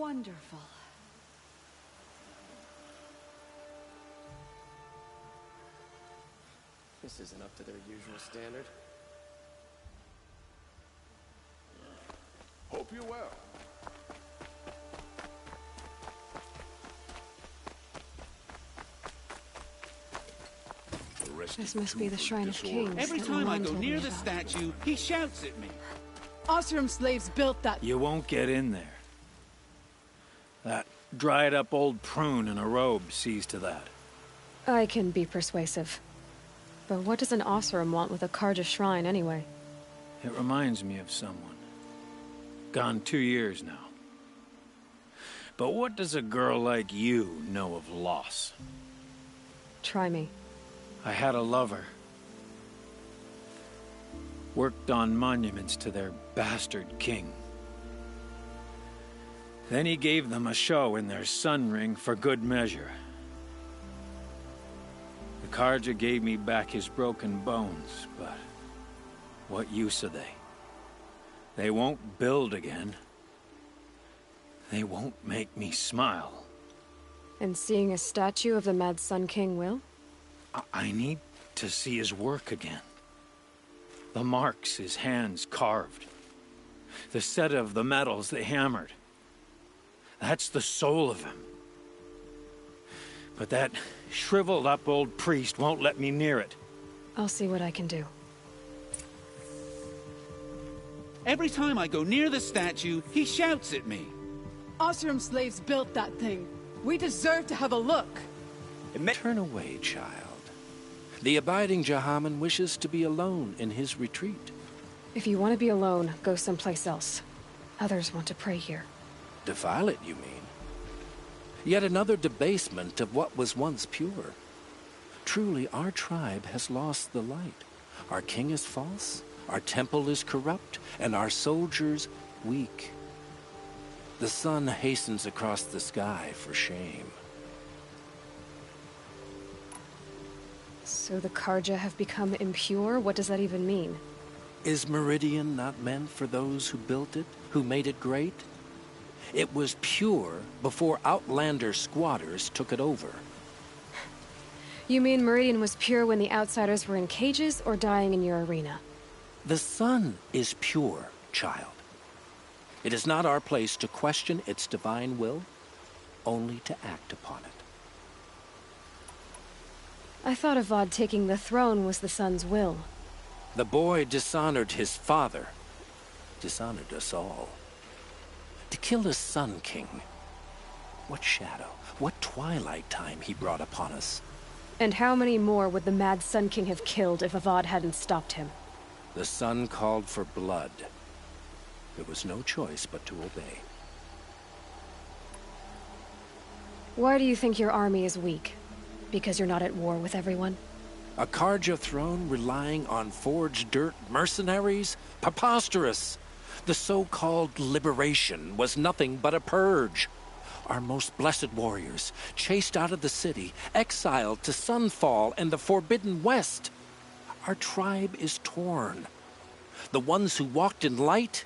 Wonderful. This isn't up to their usual standard. Hope you're well. This must be the Shrine of Kings. Every time I go near the statue, he shouts at me. Osram slaves built that. You won't get in there. That dried-up old prune in a robe sees to that. I can be persuasive. But what does an Osram want with a Carja shrine, anyway? It reminds me of someone. Gone 2 years now. But what does a girl like you know of loss? Try me. I had a lover. Worked on monuments to their bastard king. Then he gave them a show in their sun ring for good measure. The Carja gave me back his broken bones, but what use are they? They won't build again. They won't make me smile. And seeing a statue of the Mad Sun King will? I need to see his work again. The marks his hands carved. The set of the metals they hammered. That's the soul of him. But that shriveled up old priest won't let me near it. I'll see what I can do. Every time I go near the statue, he shouts at me. Osram slaves built that thing. We deserve to have a look. Turn away, child. The abiding Jahaman wishes to be alone in his retreat. If you want to be alone, go someplace else. Others want to pray here. Defile it, you mean? Yet another debasement of what was once pure. Truly, our tribe has lost the light. Our king is false, our temple is corrupt, and our soldiers weak. The sun hastens across the sky for shame. So the Carja have become impure? What does that even mean? Is Meridian not meant for those who built it, who made it great? It was pure before Outlander squatters took it over. You mean Meridian was pure when the outsiders were in cages or dying in your arena? The sun is pure, child. It is not our place to question its divine will, only to act upon it. I thought Avad taking the throne was the sun's will. The boy dishonored his father, dishonored us all. To kill the Sun King. What shadow, what twilight time he brought upon us. And how many more would the Mad Sun King have killed if Avad hadn't stopped him? The sun called for blood. There was no choice but to obey. Why do you think your army is weak? Because you're not at war with everyone? A Carja throne relying on forged dirt mercenaries? Preposterous! The so-called liberation was nothing but a purge. Our most blessed warriors, chased out of the city, exiled to Sunfall and the Forbidden West. Our tribe is torn. The ones who walked in light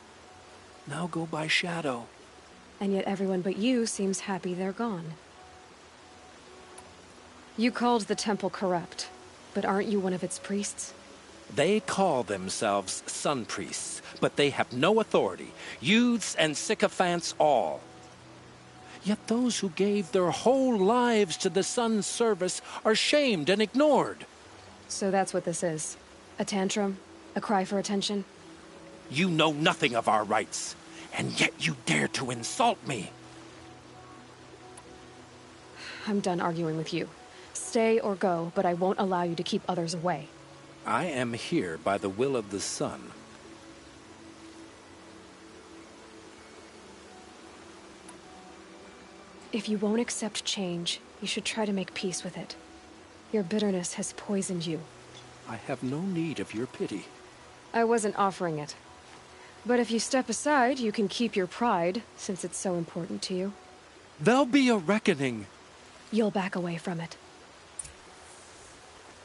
now go by shadow. And yet everyone but you seems happy they're gone. You called the temple corrupt, but aren't you one of its priests? They call themselves sun priests, but they have no authority, youths and sycophants all. Yet those who gave their whole lives to the sun's service are shamed and ignored. So that's what this is. A tantrum? A cry for attention? You know nothing of our rights, and yet you dare to insult me. I'm done arguing with you. Stay or go, but I won't allow you to keep others away. I am here by the will of the sun. If you won't accept change, you should try to make peace with it. Your bitterness has poisoned you. I have no need of your pity. I wasn't offering it. But if you step aside, you can keep your pride, since it's so important to you. There'll be a reckoning. You'll back away from it.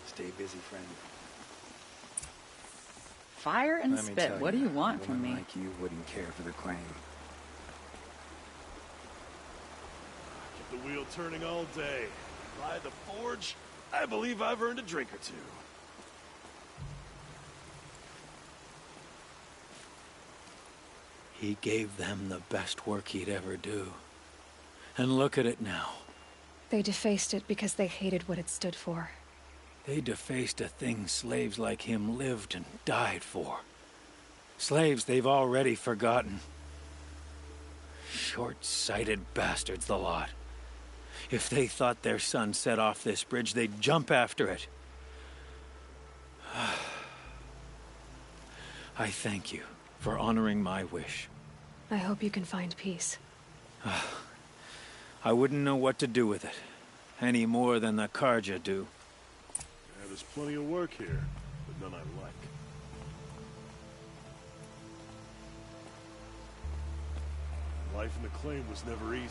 Stay busy, friend. Fire and spit. What do you want from me? Like you wouldn't care for the claim. the wheel turning all day. By the forge, I believe I've earned a drink or two. He gave them the best work he'd ever do. And look at it now. They defaced it because they hated what it stood for. They defaced a thing slaves like him lived and died for. Slaves they've already forgotten. Short-sighted bastards, the lot. If they thought their son set off this bridge, they'd jump after it. I thank you for honoring my wish. I hope you can find peace. I wouldn't know what to do with it, any more than the Carja do. Yeah, there's plenty of work here, but none I like. Life in the claim was never easy.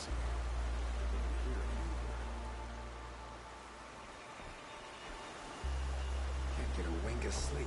Can't get a wink of sleep.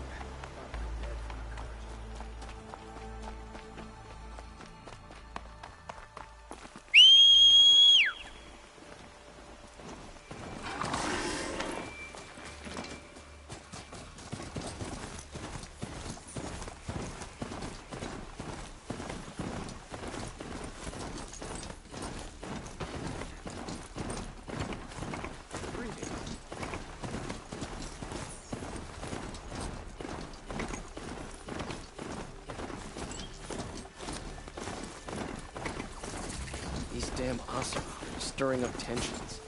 These damn Asura are stirring up tensions.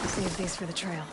Save these for the trail.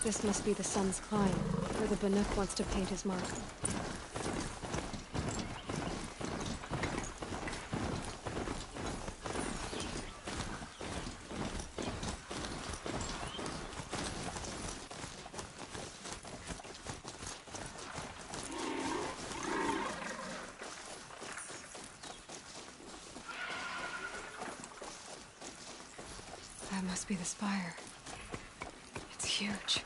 This must be the Sun's Climb, where the Banuk wants to paint his mark. That must be the spire. It's huge.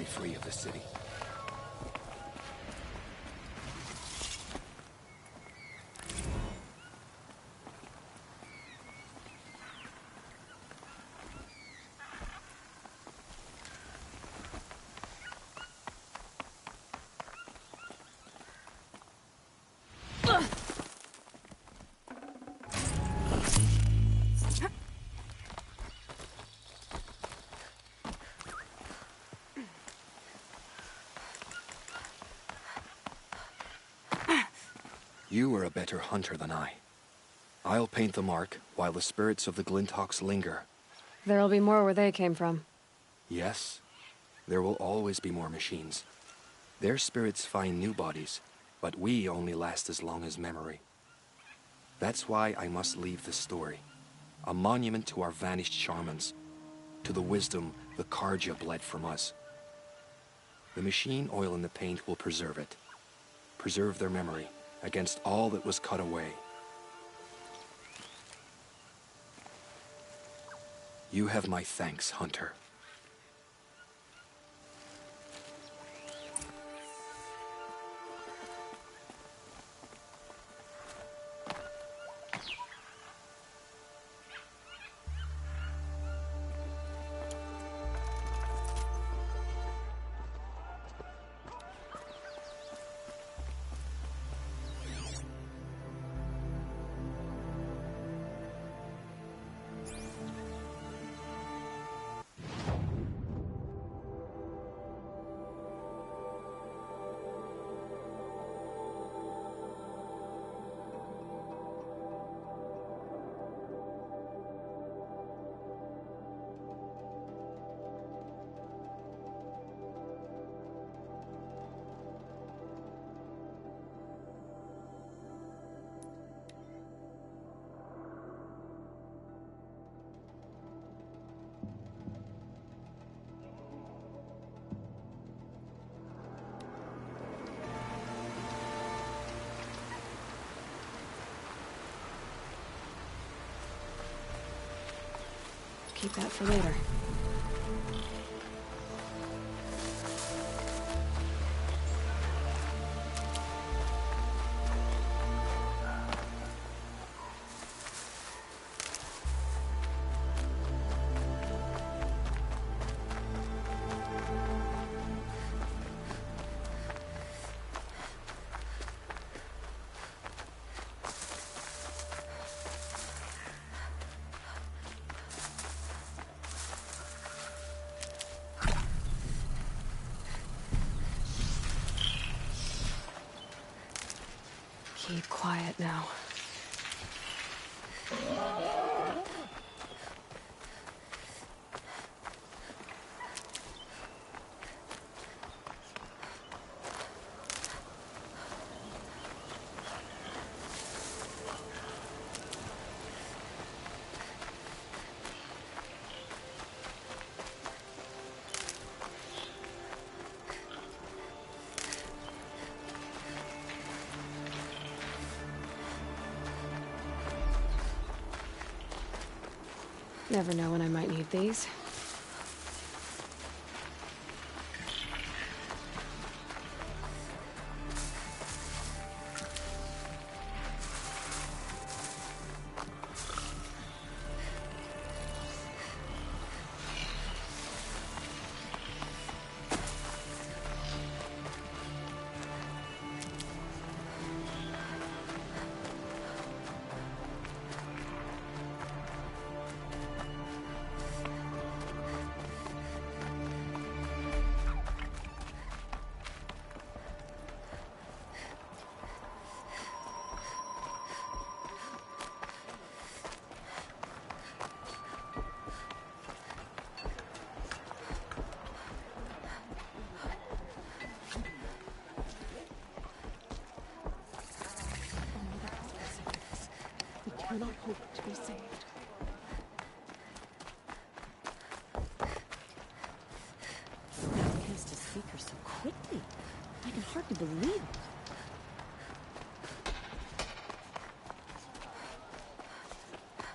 be free of the city. You are a better hunter than I. I'll paint the mark while the spirits of the Glinthawks linger. There'll be more where they came from. Yes, there will always be more machines. Their spirits find new bodies, but we only last as long as memory. That's why I must leave this story. A monument to our vanished shamans, to the wisdom the Carja bled from us. The machine oil in the paint will preserve it. Preserve their memory against all that was cut away. You have my thanks, Hunter. Keep that for later. Keep quiet now. Never know when I might need these. cannot hope to be saved. He cast a seeker so quickly. I can hardly believe it.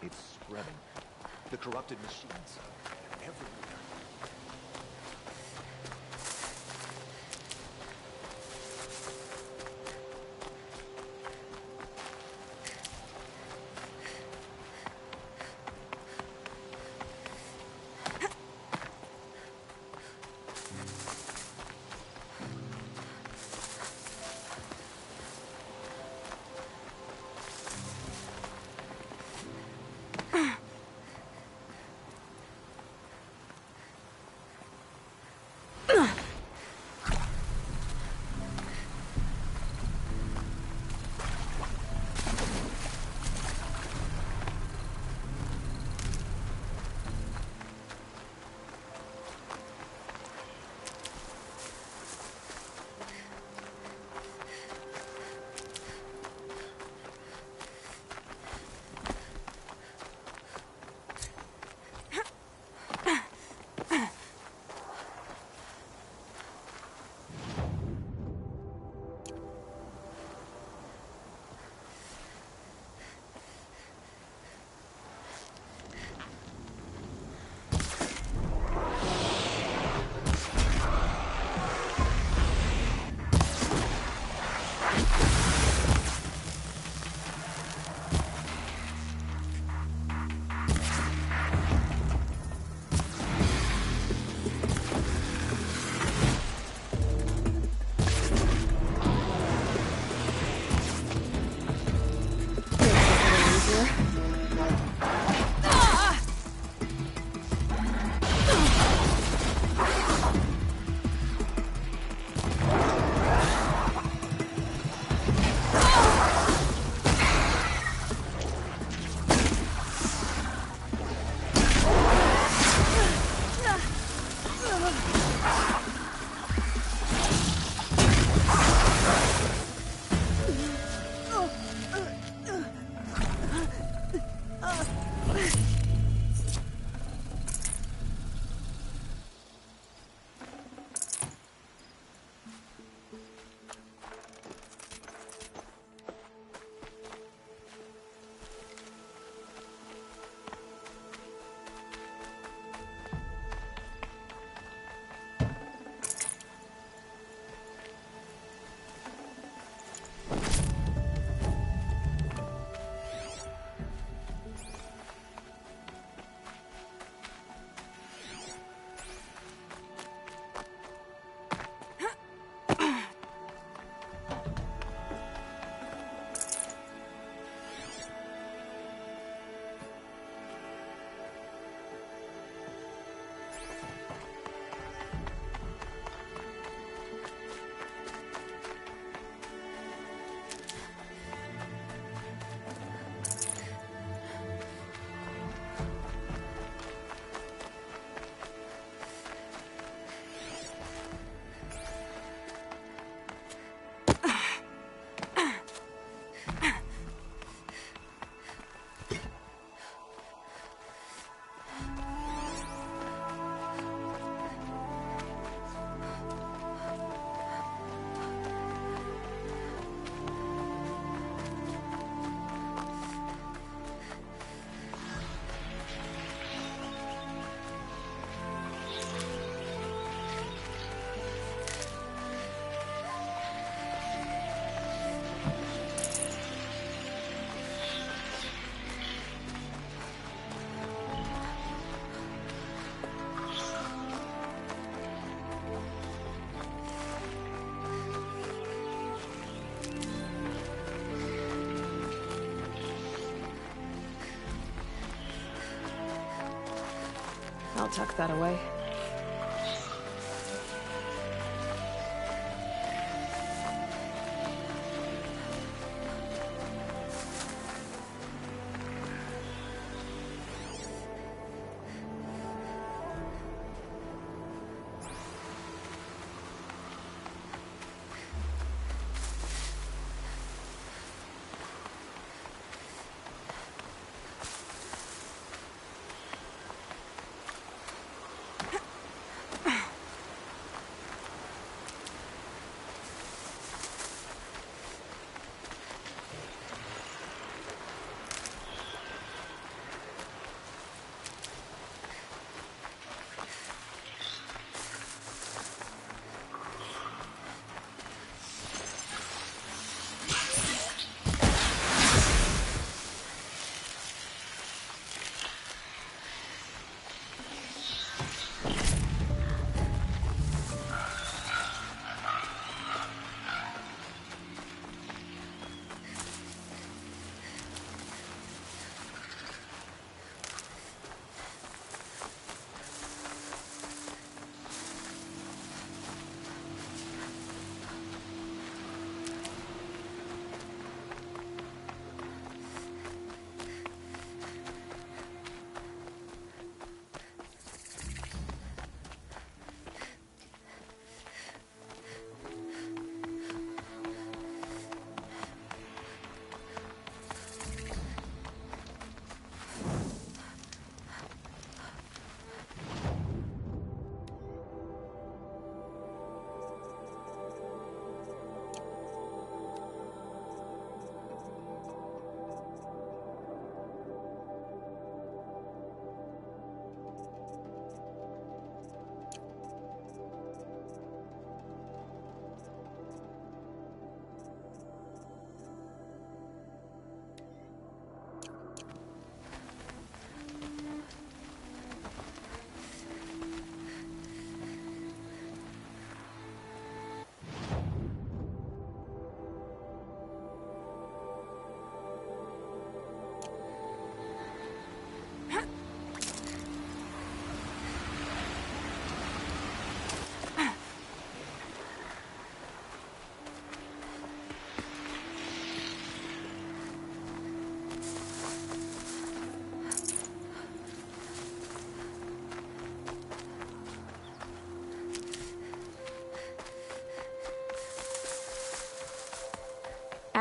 It's spreading. The corrupted machines. They're everywhere. I'll tuck that away.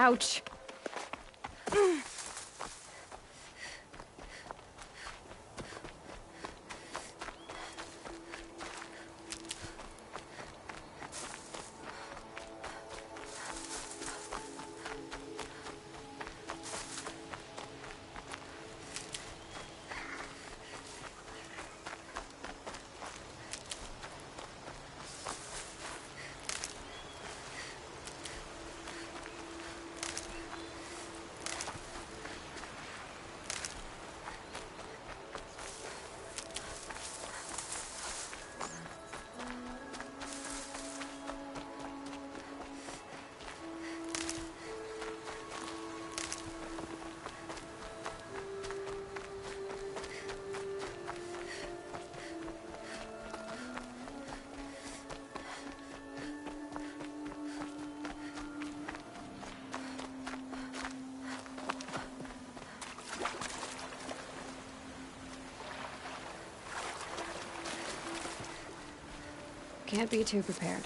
Ouch. Can't be too prepared.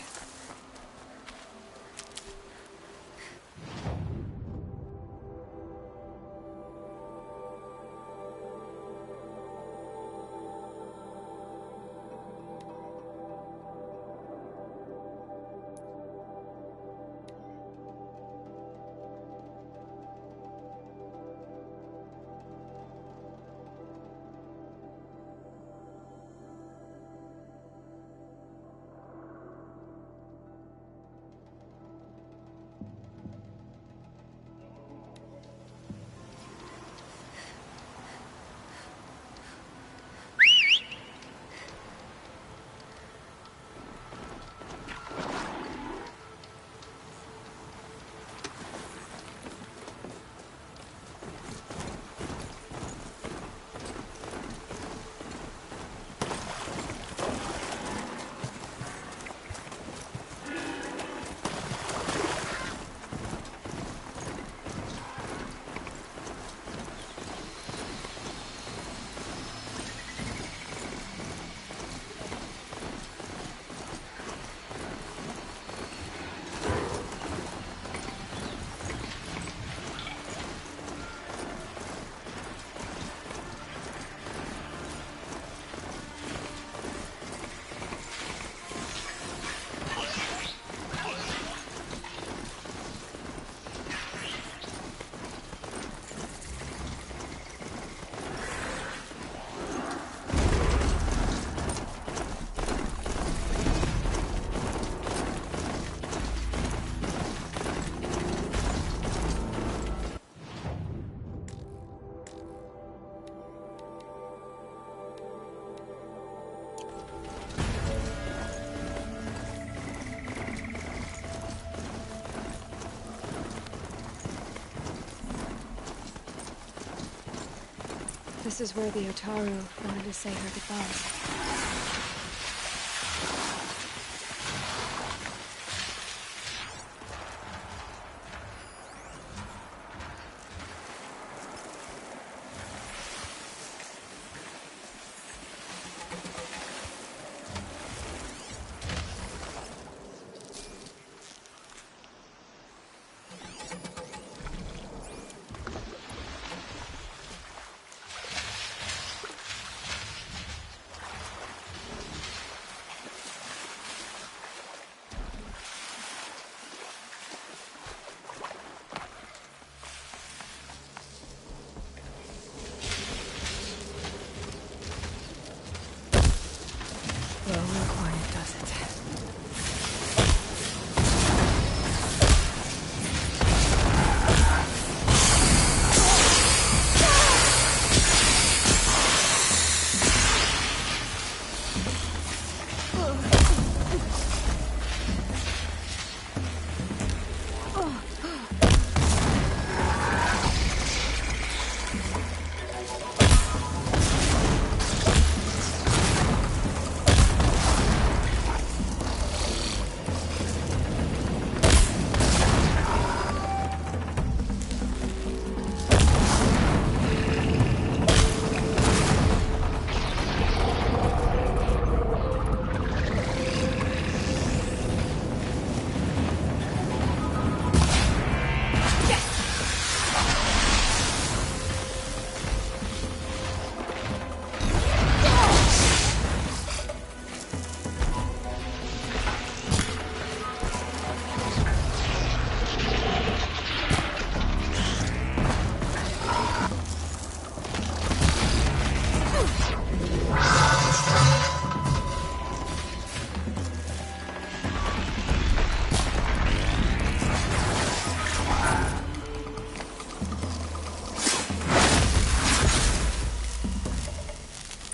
This is where the Otaru wanted to say her goodbyes. Slow and quiet does it.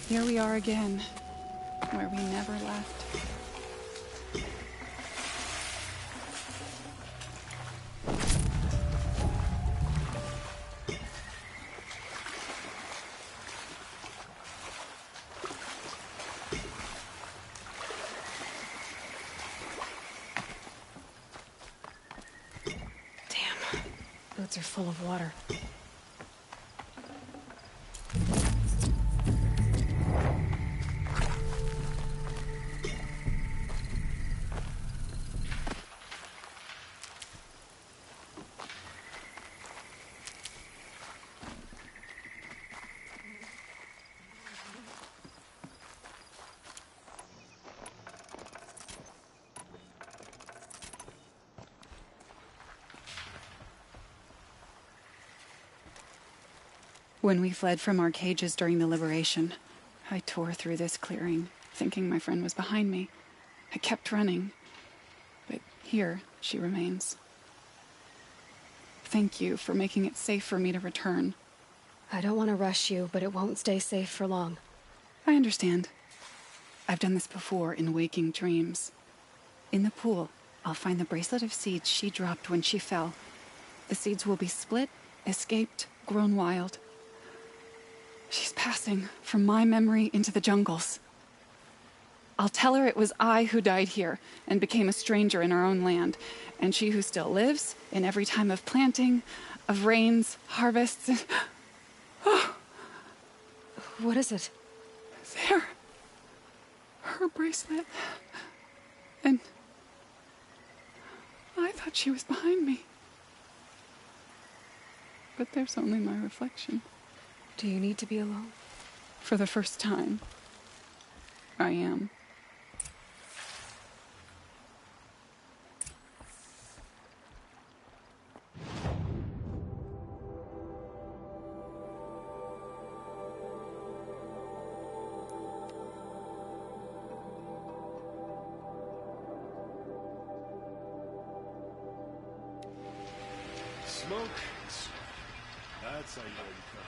Here we are again, where we never left. Damn. Boots are full of water. When we fled from our cages during the liberation, I tore through this clearing, thinking my friend was behind me. I kept running, but here she remains. Thank you for making it safe for me to return. I don't want to rush you, but it won't stay safe for long. I understand. I've done this before in waking dreams. In the pool, I'll find the bracelet of seeds she dropped when she fell. The seeds will be split, escaped, grown wild. She's passing from my memory into the jungles. I'll tell her it was I who died here and became a stranger in our own land, and she who still lives in every time of planting, of rains, harvests, and... Oh. What is it? There. Her bracelet. And... I thought she was behind me. But there's only my reflection. Do you need to be alone? For the first time, I am. Smoke. That's how you know you come.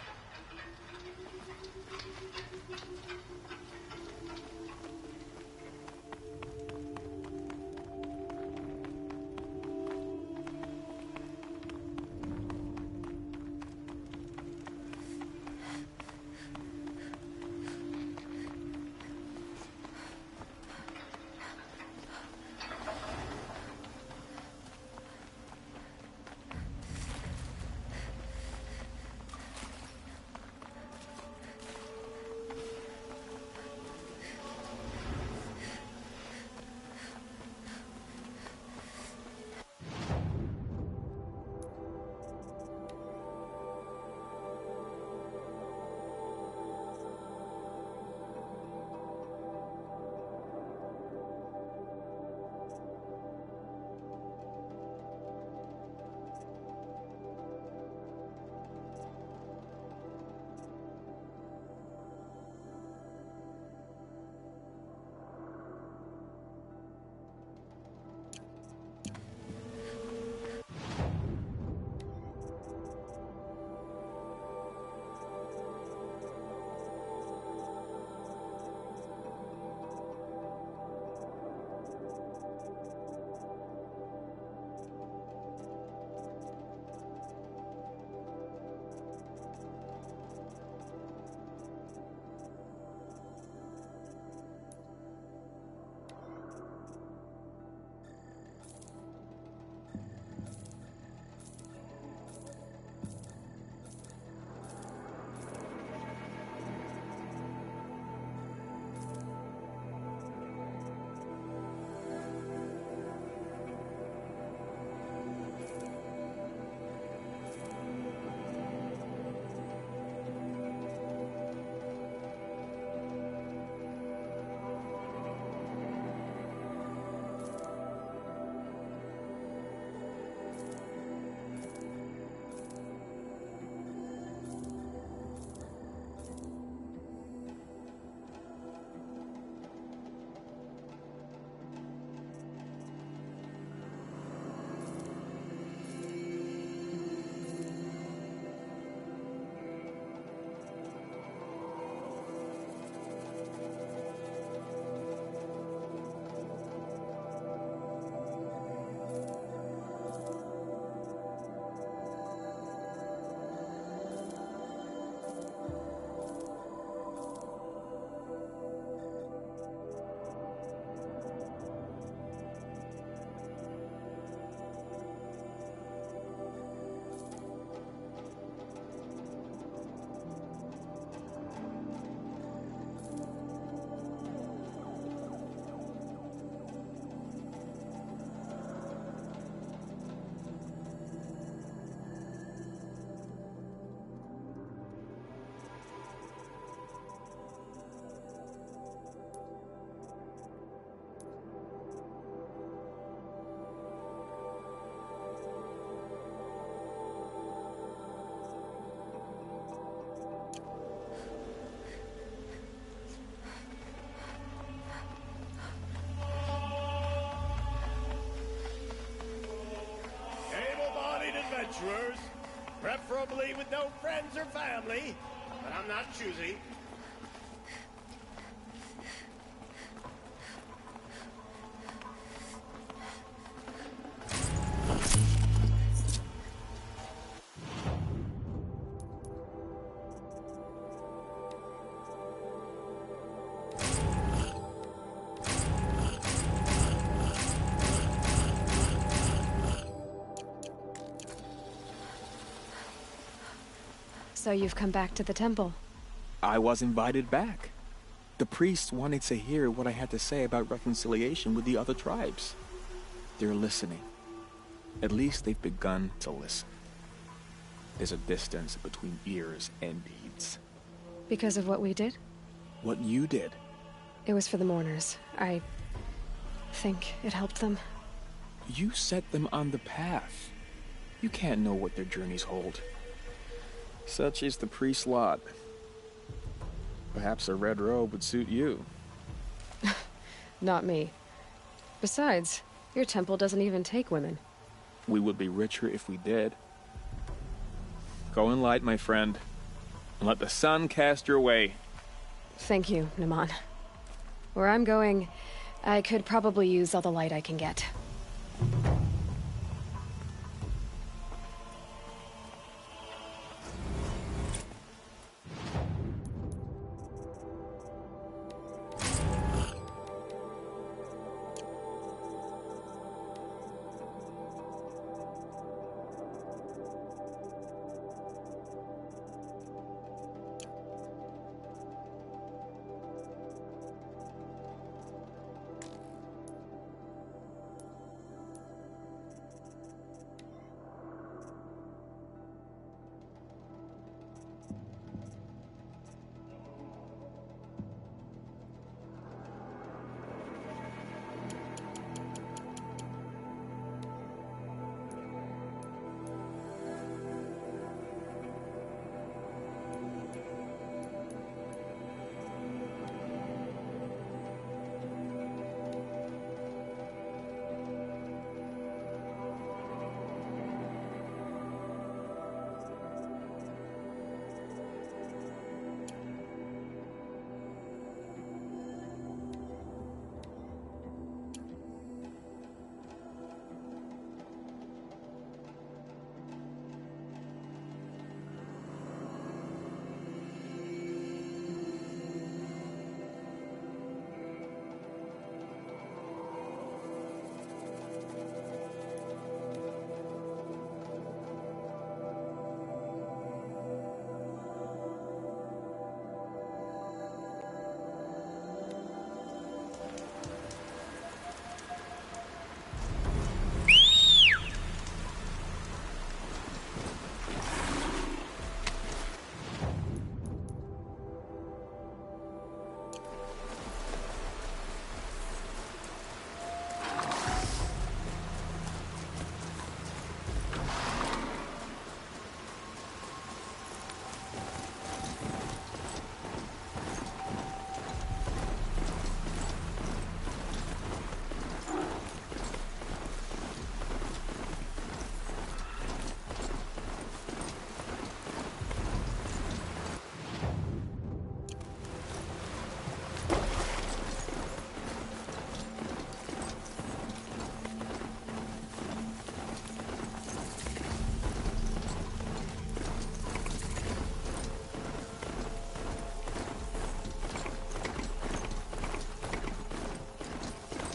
adventurers. Preferably with no friends or family, but I'm not choosy. So you've come back to the temple. I was invited back. The priests wanted to hear what I had to say about reconciliation with the other tribes. They're listening. At least they've begun to listen. There's a distance between ears and deeds. Because of what we did? What you did. It was for the mourners. I think it helped them. You set them on the path. You can't know what their journeys hold. Such is the priest's lot. Perhaps a red robe would suit you. Not me. Besides, your temple doesn't even take women. We would be richer if we did. Go in light, my friend, and let the sun cast your way. Thank you, Naman. Where I'm going, I could probably use all the light I can get.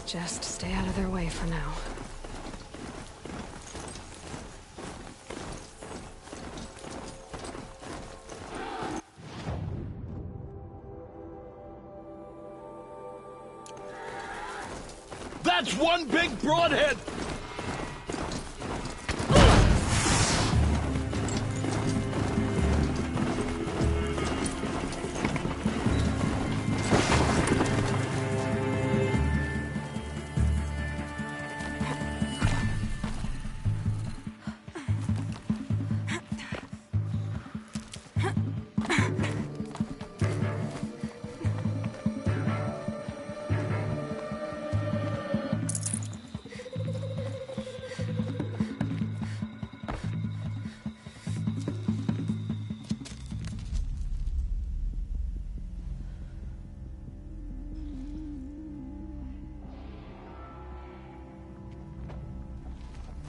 Just stay out of their way for now. That's one big broadhead!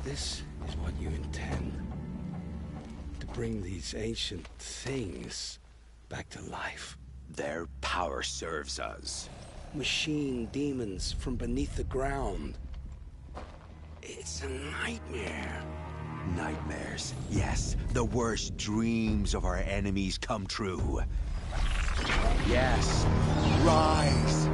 This is what you intend. To bring these ancient things back to life. Their power serves us. Machine demons from beneath the ground. It's a nightmare. Nightmares. Yes, the worst dreams of our enemies come true. Yes, rise!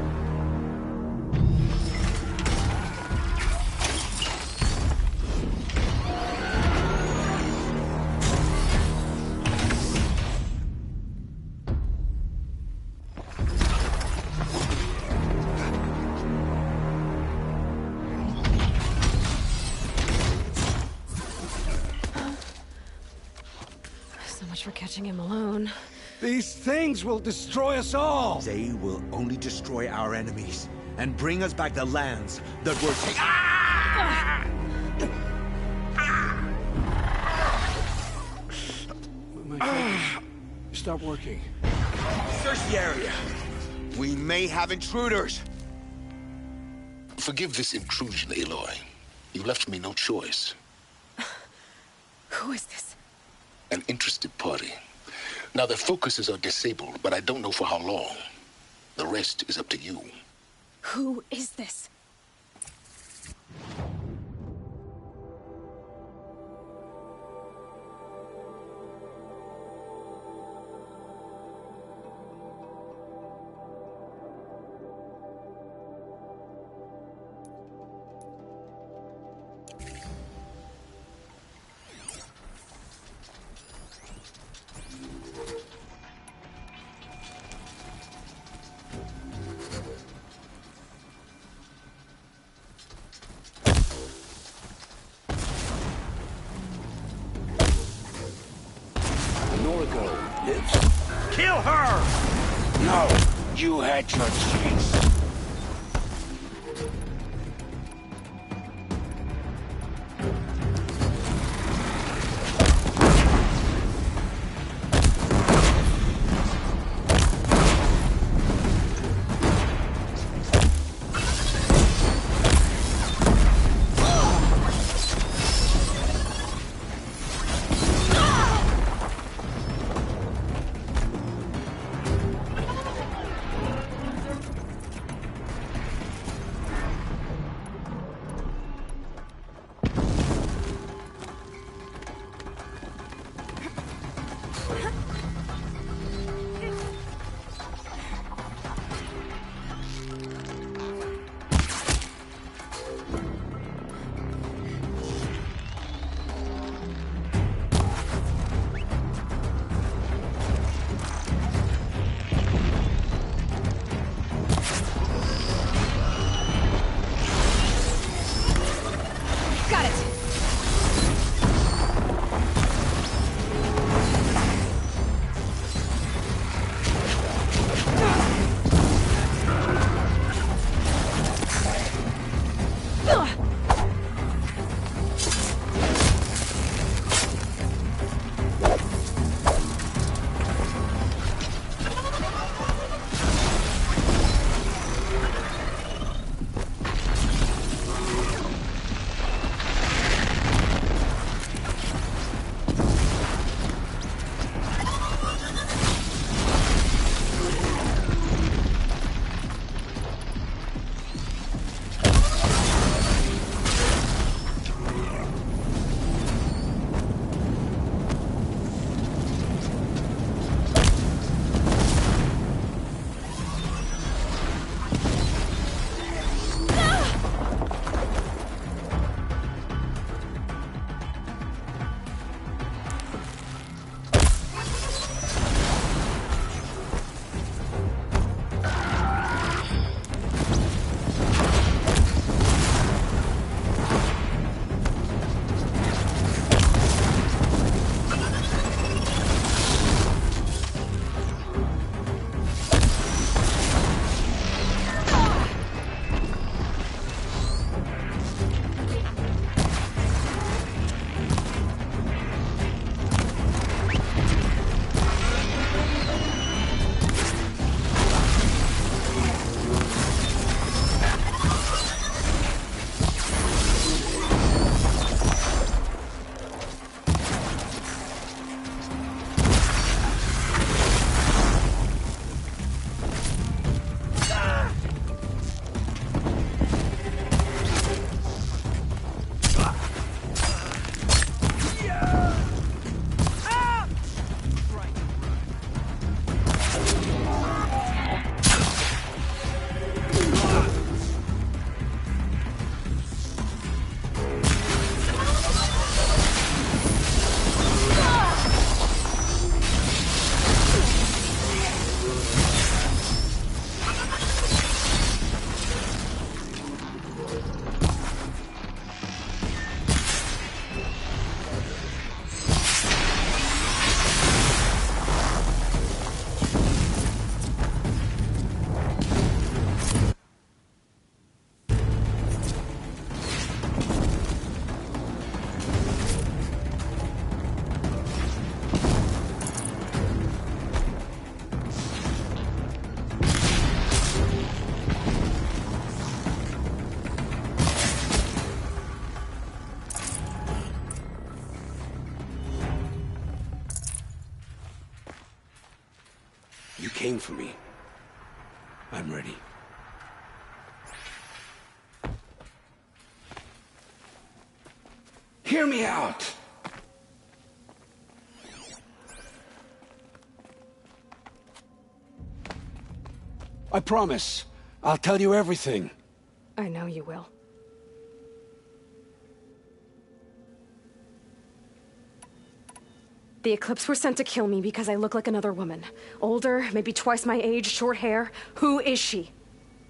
So much for catching him alone. These things will destroy us all! They will only destroy our enemies and bring us back the lands that were Stop working. Search the area. We may have intruders. Forgive this intrusion, Aloy. You left me no choice. Who is this? An interested party. Now, their focuses are disabled, but I don't know for how long. The rest is up to you. Who is this? Norgo lives. Kill her! No, you had your chance. You came for me. I'm ready. Hear me out! I promise. I'll tell you everything. I know you will. The Eclipse were sent to kill me because I look like another woman. Older, maybe twice my age, short hair. Who is she?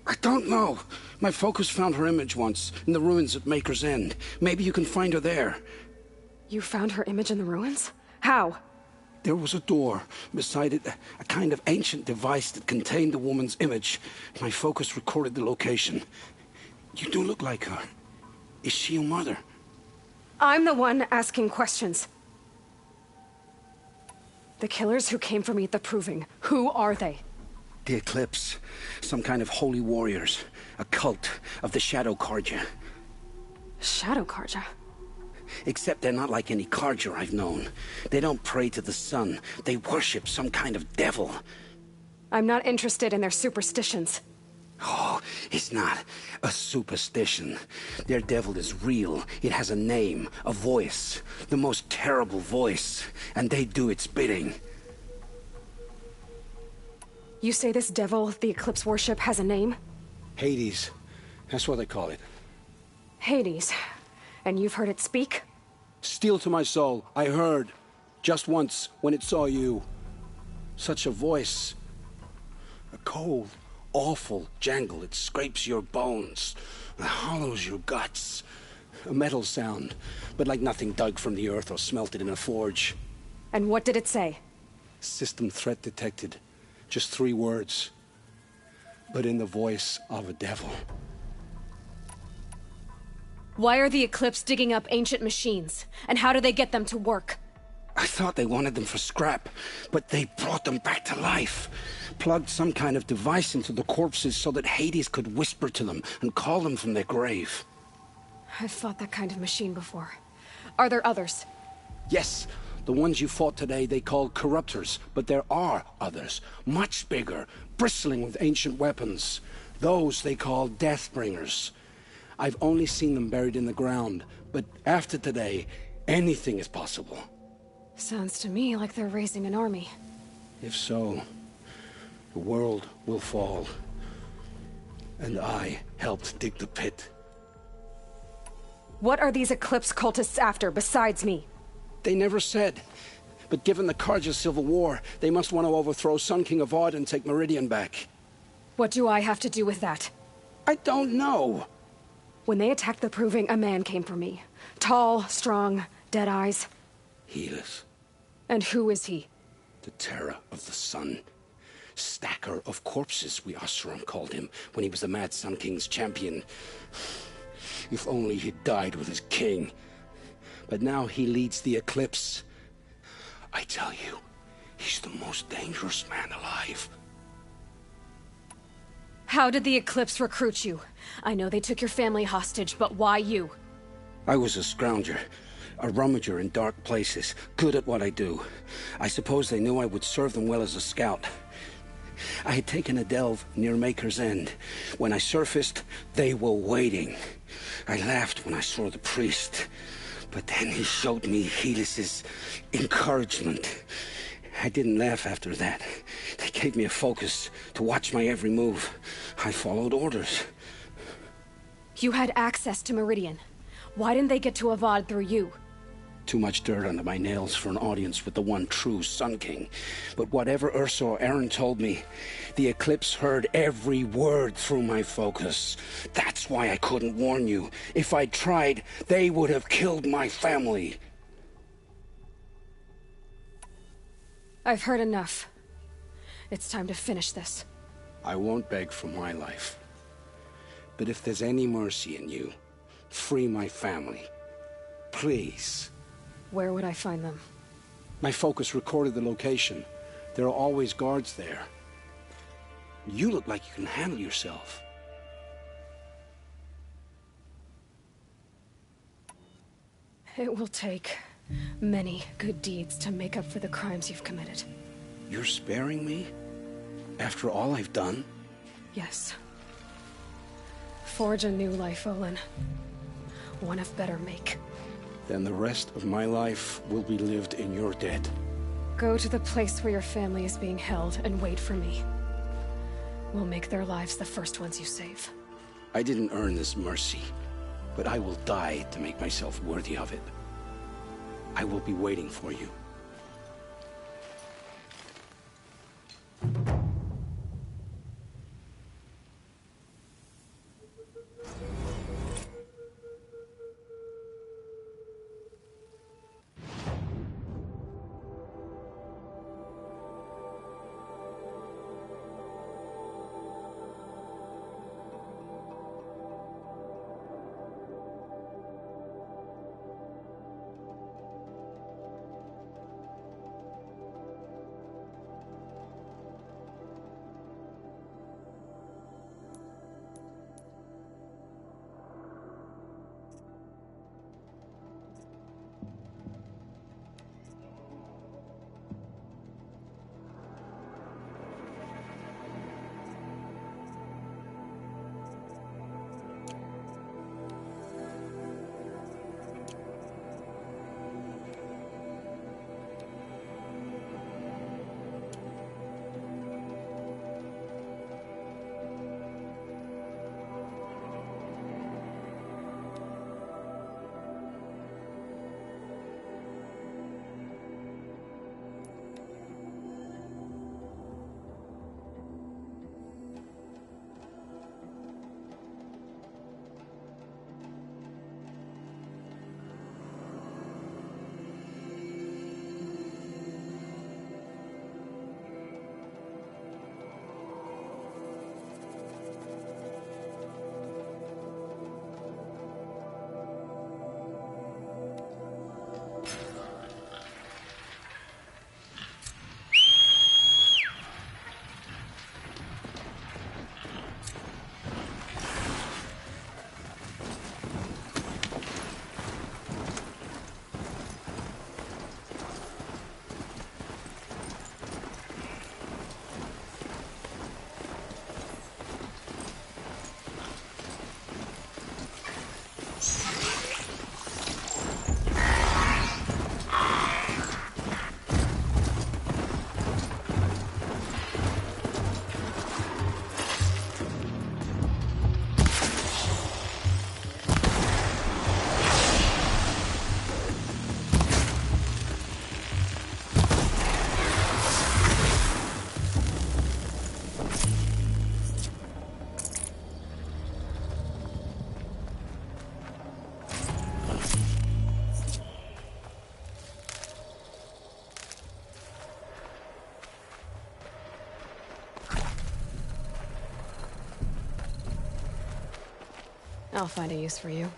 I don't know. My focus found her image once, in the ruins at Maker's End. Maybe you can find her there. You found her image in the ruins? How? There was a door. Beside it, a kind of ancient device that contained the woman's image. My focus recorded the location. You do look like her. Is she your mother? I'm the one asking questions. The killers who came for me at the Proving, who are they? The Eclipse. Some kind of holy warriors. A cult of the Shadow Carja. Shadow Carja? Except they're not like any Carja I've known. They don't pray to the sun. They worship some kind of devil. I'm not interested in their superstitions. Oh, it's not a superstition. Their devil is real. It has a name, a voice. The most terrible voice. And they do its bidding. You say this devil the Eclipse worship has a name? Hades. That's what they call it. Hades. And you've heard it speak? Steel to my soul. I heard. Just once, when it saw you. Such a voice. A cold, awful jangle. It scrapes your bones. It hollows your guts. A metal sound, but like nothing dug from the earth or smelted in a forge. And what did it say? System threat detected. Just 3 words. But in the voice of a devil. Why are the Eclipse digging up ancient machines? And how do they get them to work? I thought they wanted them for scrap, but they brought them back to life. Plugged some kind of device into the corpses so that Hades could whisper to them and call them from their grave. I've fought that kind of machine before. Are there others? Yes, the ones you fought today they call corruptors, but there are others, much bigger, bristling with ancient weapons. Those they call Deathbringers. I've only seen them buried in the ground, but after today, anything is possible. Sounds to me like they're raising an army. If so, the world will fall. And I helped dig the pit. What are these Eclipse cultists after, besides me? They never said. But given the Carja civil war, they must want to overthrow Sun King Avad and take Meridian back. What do I have to do with that? I don't know. When they attacked the Proving, a man came for me. Tall, strong, dead eyes. Helis. And who is he? The terror of the sun. Stacker of corpses, we Oseram called him, when he was the Mad Sun King's champion. If only he'd died with his king. But now he leads the Eclipse. I tell you, he's the most dangerous man alive. How did the Eclipse recruit you? I know they took your family hostage, but why you? I was a scrounger. A rummager in dark places, good at what I do. I suppose they knew I would serve them well as a scout. I had taken a delve near Maker's End. When I surfaced, they were waiting. I laughed when I saw the priest, but then he showed me Helis's encouragement. I didn't laugh after that. They gave me a focus to watch my every move. I followed orders. You had access to Meridian. Why didn't they get to Avad through you? Too much dirt under my nails for an audience with the one true Sun King. But whatever Ursa or Eren told me, the Eclipse heard every word through my focus. That's why I couldn't warn you. If I'd tried, they would have killed my family. I've heard enough. It's time to finish this. I won't beg for my life. But if there's any mercy in you, free my family. Please. Where would I find them? My focus recorded the location. There are always guards there. You look like you can handle yourself. It will take many good deeds to make up for the crimes you've committed. You're sparing me? After all I've done? Yes. Forge a new life, Olin. One of better make. Then the rest of my life will be lived in your debt. Go to the place where your family is being held and wait for me. We'll make their lives the first ones you save. I didn't earn this mercy, but I will die to make myself worthy of it. I will be waiting for you. I'll find a use for you.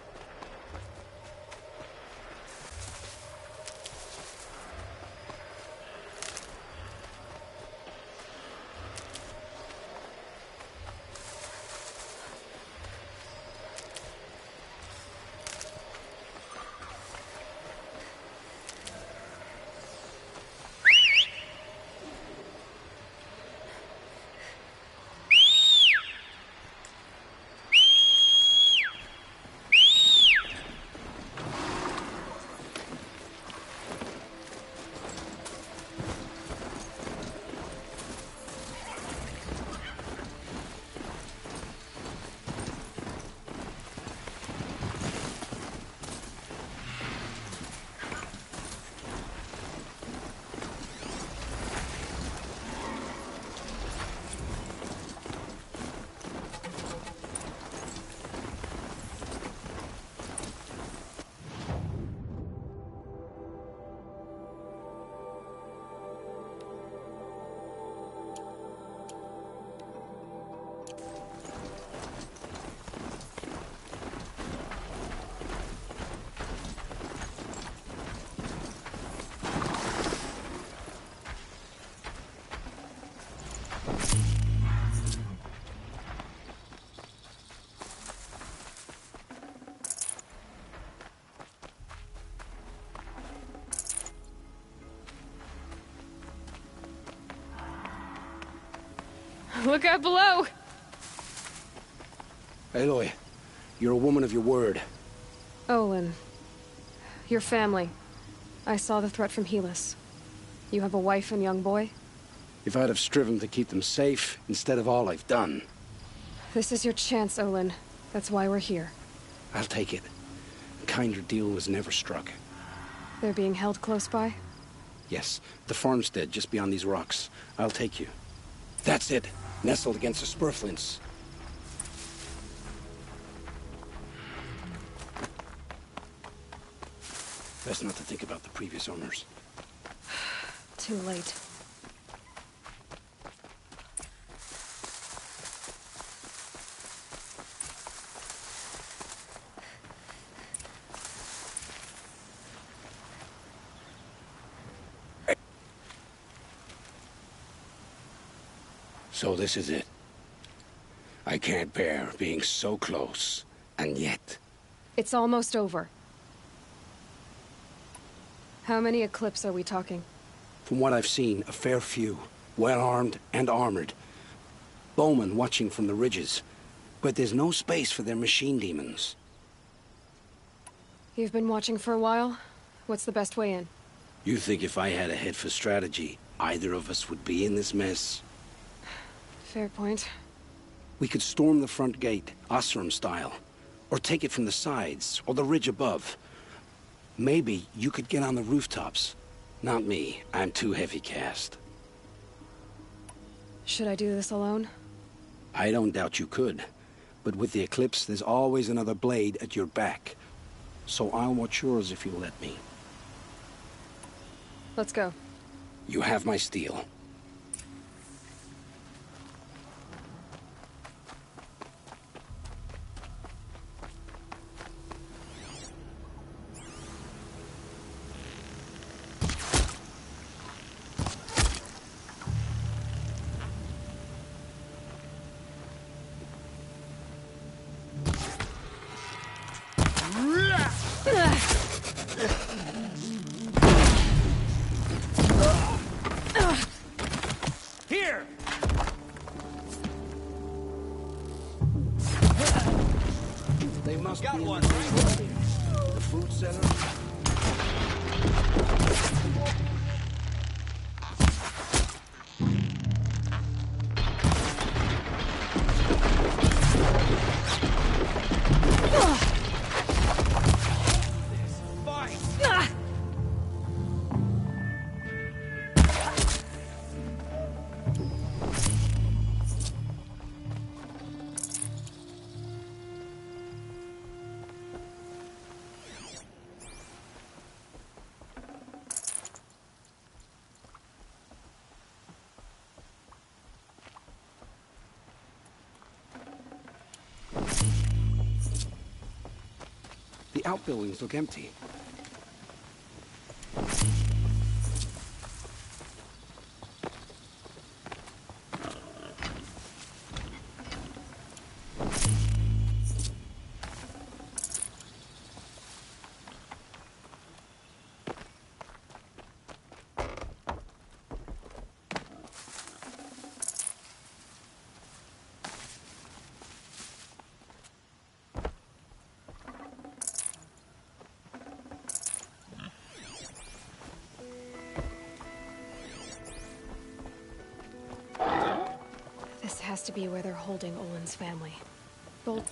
Look out below! Aloy, you're a woman of your word. Olin. Your family. I saw the threat from Helis. You have a wife and young boy? If I'd have striven to keep them safe, instead of all I've done. This is your chance, Olin. That's why we're here. I'll take it. A kinder deal was never struck. They're being held close by? Yes, the farmstead just beyond these rocks. I'll take you. That's it. Nestled against the spurflints. Best not to think about the previous owners. Too late. So this is it. I can't bear being so close, and yet... It's almost over. How many Eclipse are we talking? From what I've seen, a fair few. Well-armed and armored. Bowmen watching from the ridges. But there's no space for their machine demons. You've been watching for a while? What's the best way in? You think if I had a head for strategy, either of us would be in this mess? Fair point. We could storm the front gate, Oseram style. Or take it from the sides, or the ridge above. Maybe you could get on the rooftops. Not me. I'm too heavy cast. Should I do this alone? I don't doubt you could. But with the Eclipse, there's always another blade at your back. So I'll watch yours if you'll let me. Let's go. You have my steel. Here! They must Got be one. The food cellar. The outbuildings look empty. This has to be where they're holding Olin's family. Bolt.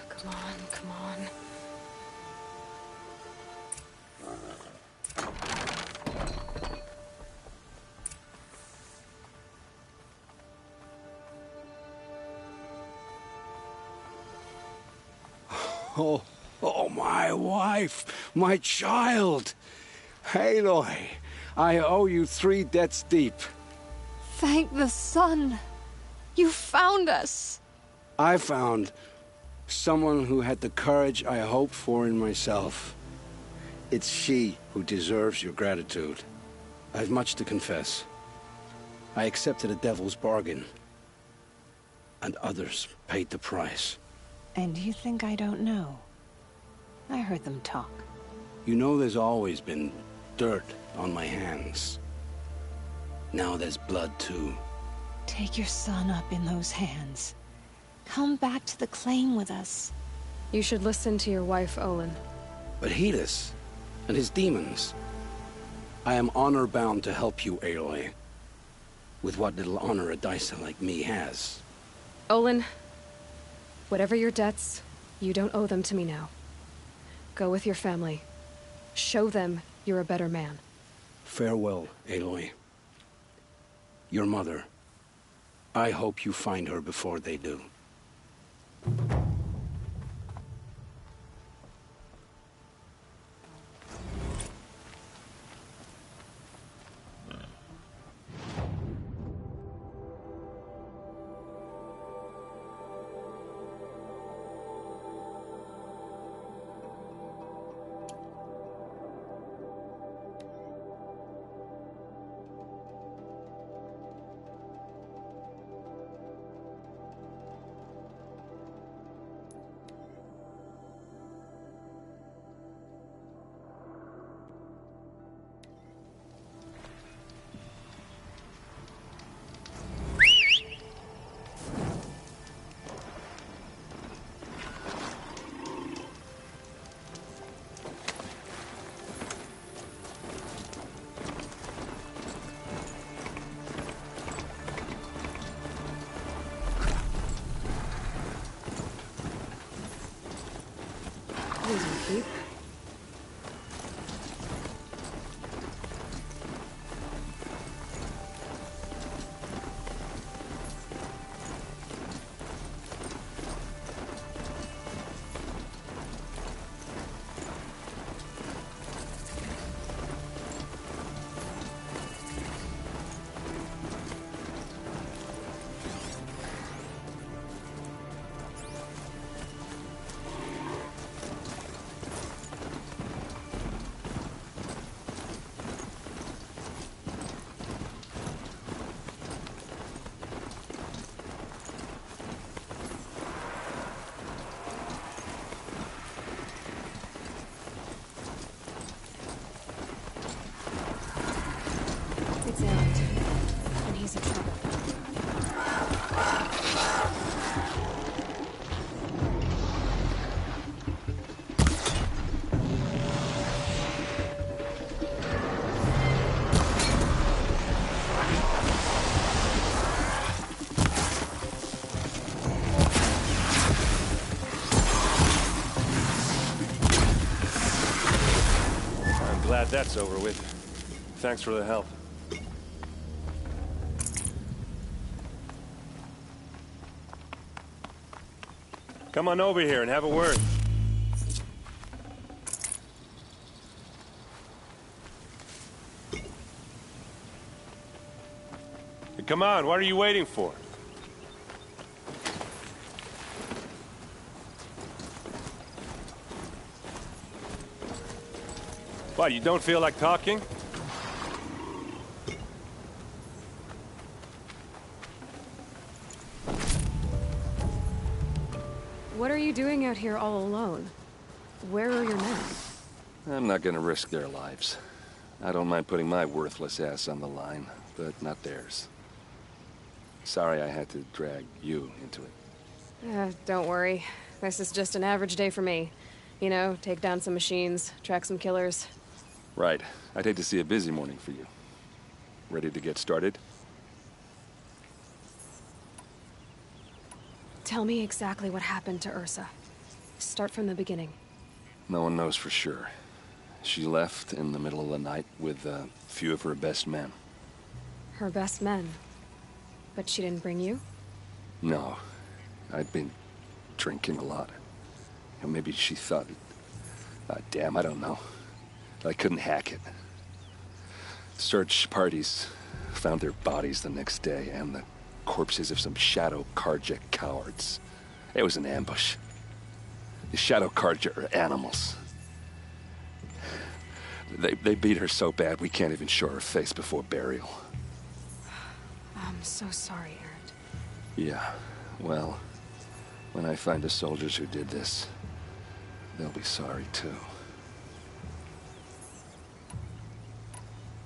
Come on, come on. Oh, my wife, my child. Aloy, I owe you 3 debts deep. Thank the sun. You found us. I found someone who had the courage I hoped for in myself. It's she who deserves your gratitude. I've much to confess. I accepted a devil's bargain, and others paid the price. And you think I don't know? I heard them talk. You know there's always been dirt on my hands. Now there's blood, too. Take your son up in those hands. Come back to the claim with us. You should listen to your wife, Olin. But Hedis and his demons. I am honor-bound to help you, Aloy. With what little honor a Dyson like me has. Olin, whatever your debts, you don't owe them to me now. Go with your family. Show them you're a better man. Farewell, Aloy. Your mother. I hope you find her before they do. Keep. It's Erend, and he's in trouble. I'm glad that's over with. Thanks for the help. Come on over here and have a word. Hey, come on, what are you waiting for? What, you don't feel like talking? What are you doing out here all alone? Where are your men? I'm not gonna risk their lives. I don't mind putting my worthless ass on the line, but not theirs. Sorry I had to drag you into it. Don't worry. This is just an average day for me. You know, take down some machines, track some killers. Right. I'd hate to see a busy morning for you. Ready to get started? Tell me exactly what happened to Ursa. Start from the beginning. No one knows for sure. She left in the middle of the night with a few of her best men. Her best men? But she didn't bring you? No. I'd been drinking a lot. And maybe she thought... damn, I don't know. I couldn't hack it. Search parties found their bodies the next day, and the corpses of some Shadow Carja cowards. It was an ambush. The Shadow Carja are animals. They beat her so bad we can't even show her face before burial. I'm so sorry, Erend. Yeah, well, when I find the soldiers who did this, they'll be sorry too.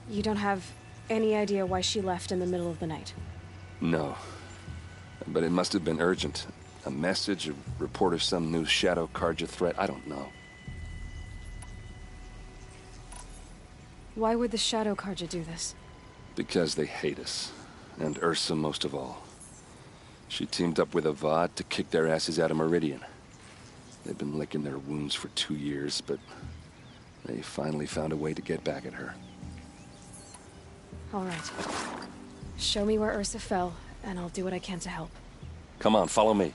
You don't have any idea why she left in the middle of the night? No. But it must have been urgent. A message, a report of some new Shadow Carja threat, I don't know. Why would the Shadow Carja do this? Because they hate us. And Ursa most of all. She teamed up with Avad to kick their asses out of Meridian. They've been licking their wounds for 2 years, but they finally found a way to get back at her. All right. Show me where Ursa fell, and I'll do what I can to help. Come on, follow me.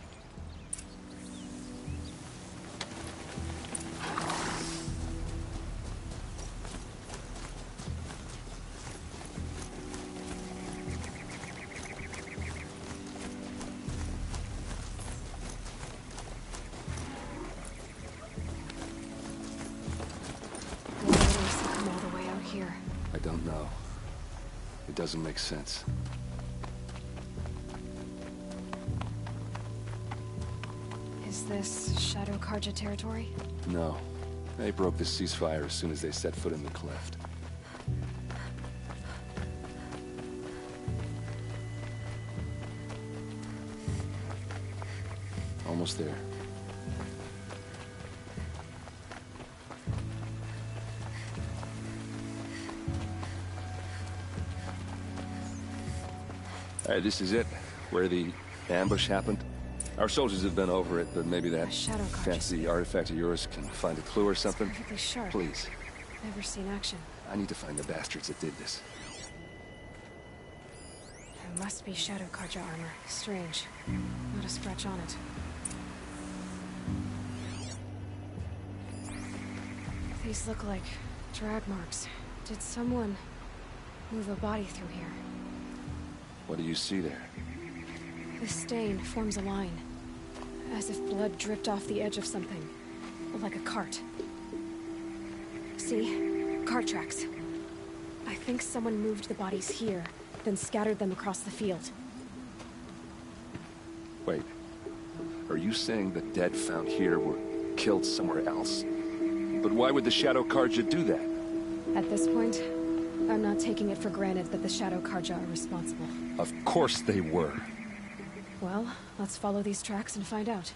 Why would Ursa come all the way out here? I don't know. It doesn't make sense. Is this Shadow Carja territory? No. They broke the ceasefire as soon as they set foot in the cleft. Almost there. All right, this is it. Where the ambush happened. Our soldiers have been over it, but maybe that fancy artifact of yours can find a clue or something. It's perfectly sharp. Please. Never seen action. I need to find the bastards that did this. It must be Shadow Carja armor. Strange. Not a scratch on it. These look like drag marks. Did someone move a body through here? What do you see there? This stain forms a line, as if blood dripped off the edge of something, like a cart. See? Cart tracks. I think someone moved the bodies here, then scattered them across the field. Wait. Are you saying the dead found here were killed somewhere else? But why would the Shadow Carja do that? At this point, I'm not taking it for granted that the Shadow Carja are responsible. Of course they were. Well, let's follow these tracks and find out.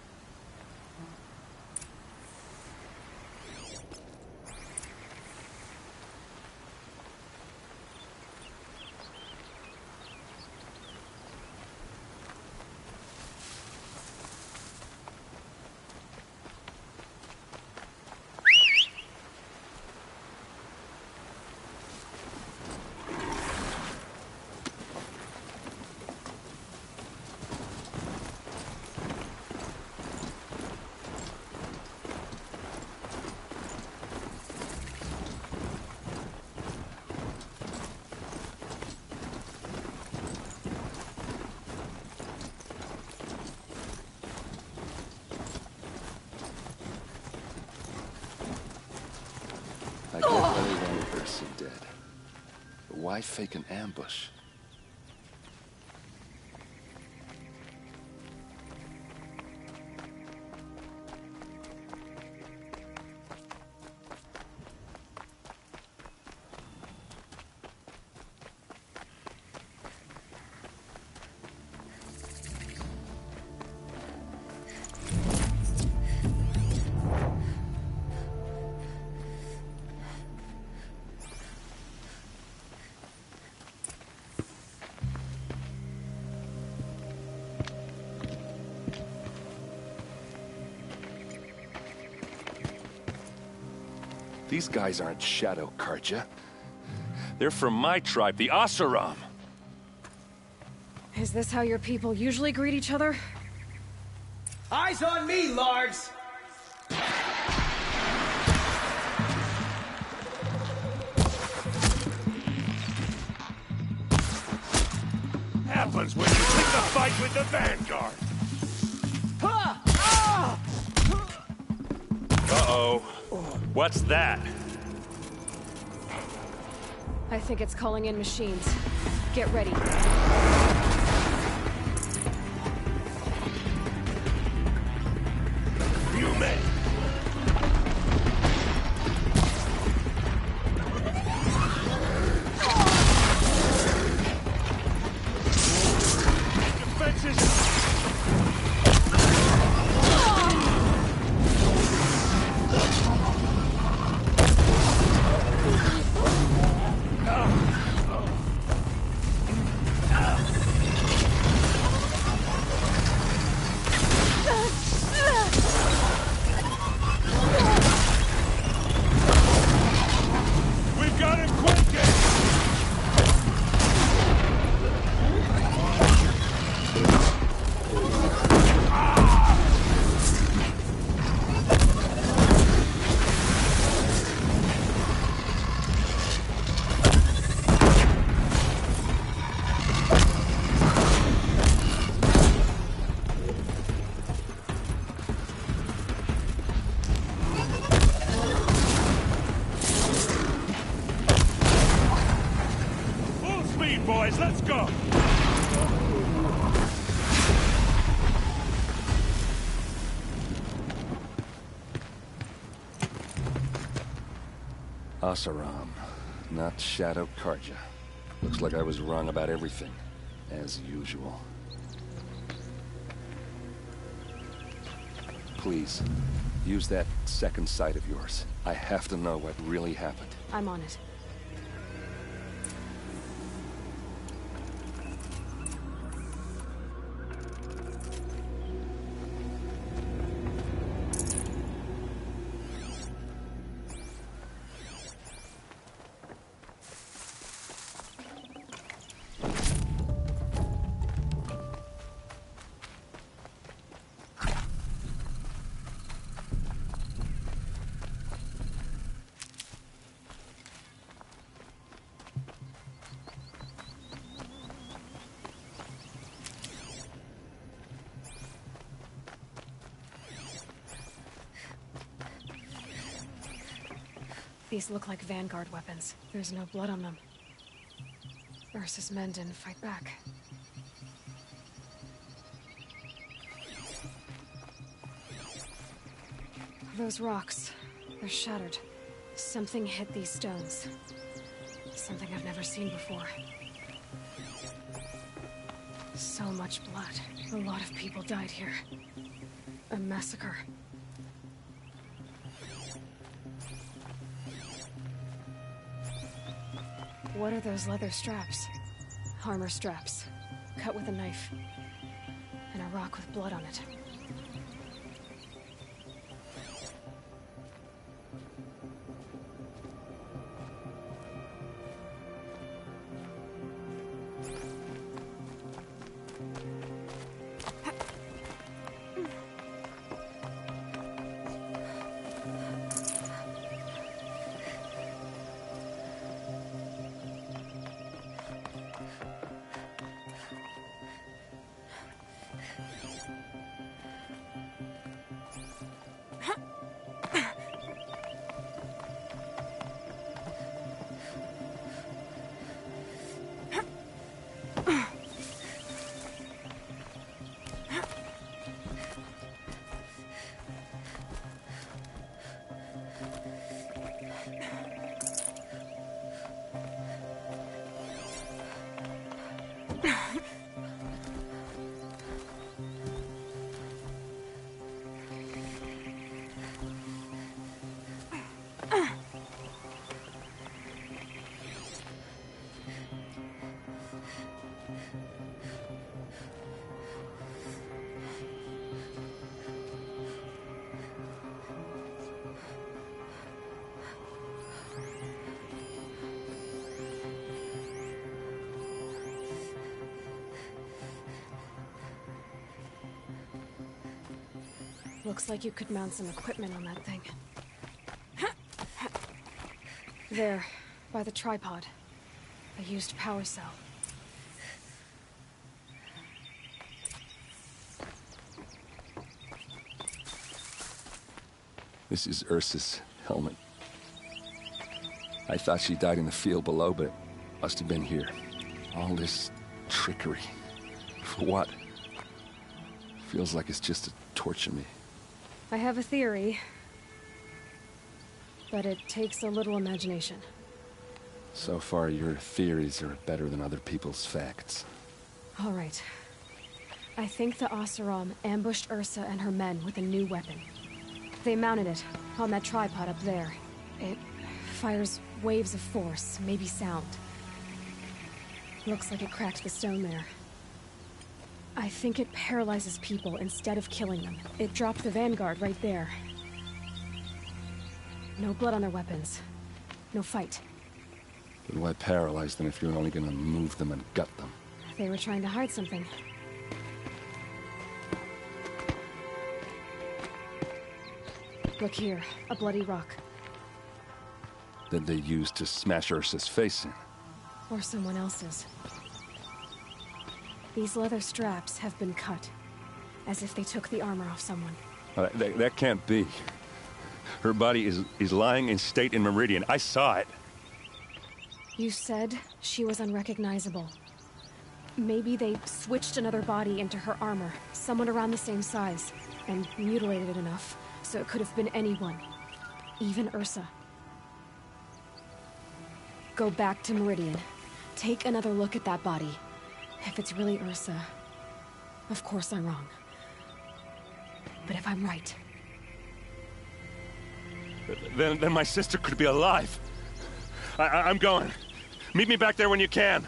I get why they wanted Ursa dead. But why fake an ambush? These guys aren't Shadow Carja. They're from my tribe, the Oseram. Is this how your people usually greet each other? Eyes on me, Largs! Happens when you pick a fight with the Vanguard. Uh-oh. What's that? I think it's calling in machines. Get ready. You may. boys, let's go! Oseram, not Shadow Carja. Looks like I was wrong about everything, as usual. Please, use that second sight of yours. I have to know what really happened. I'm on it. These look like Vanguard weapons. There's no blood on them. Ursa's men didn't fight back. Those rocks, they're shattered. Something hit these stones. Something I've never seen before. So much blood. A lot of people died here. A massacre. What are those leather straps? Armor straps, cut with a knife, and a rock with blood on it. Looks like you could mount some equipment on that thing. There, by the tripod. A used power cell. This is Ursa's helmet. I thought she died in the field below, but it must have been here. All this trickery. For what? Feels like it's just to torture me. I have a theory, but it takes a little imagination. So far, your theories are better than other people's facts. All right. I think the Oseram ambushed Ursa and her men with a new weapon. They mounted it on that tripod up there. It fires waves of force, maybe sound. Looks like it cracked the stone there. I think it paralyzes people instead of killing them. It dropped the Vanguard right there. No blood on their weapons. No fight. But why paralyze them if you're only gonna move them and gut them? They were trying to hide something. Look here, a bloody rock. That they used to smash Ursa's face in. Or someone else's. These leather straps have been cut, as if they took the armor off someone. That can't be. Her body is lying in state in Meridian. I saw it. You said she was unrecognizable. Maybe they switched another body into her armor, someone around the same size, and mutilated it enough so it could have been anyone, even Ursa. Go back to Meridian. Take another look at that body. If it's really Ursa, of course I'm wrong. But if I'm right... Then my sister could be alive. I'm going. Meet me back there when you can.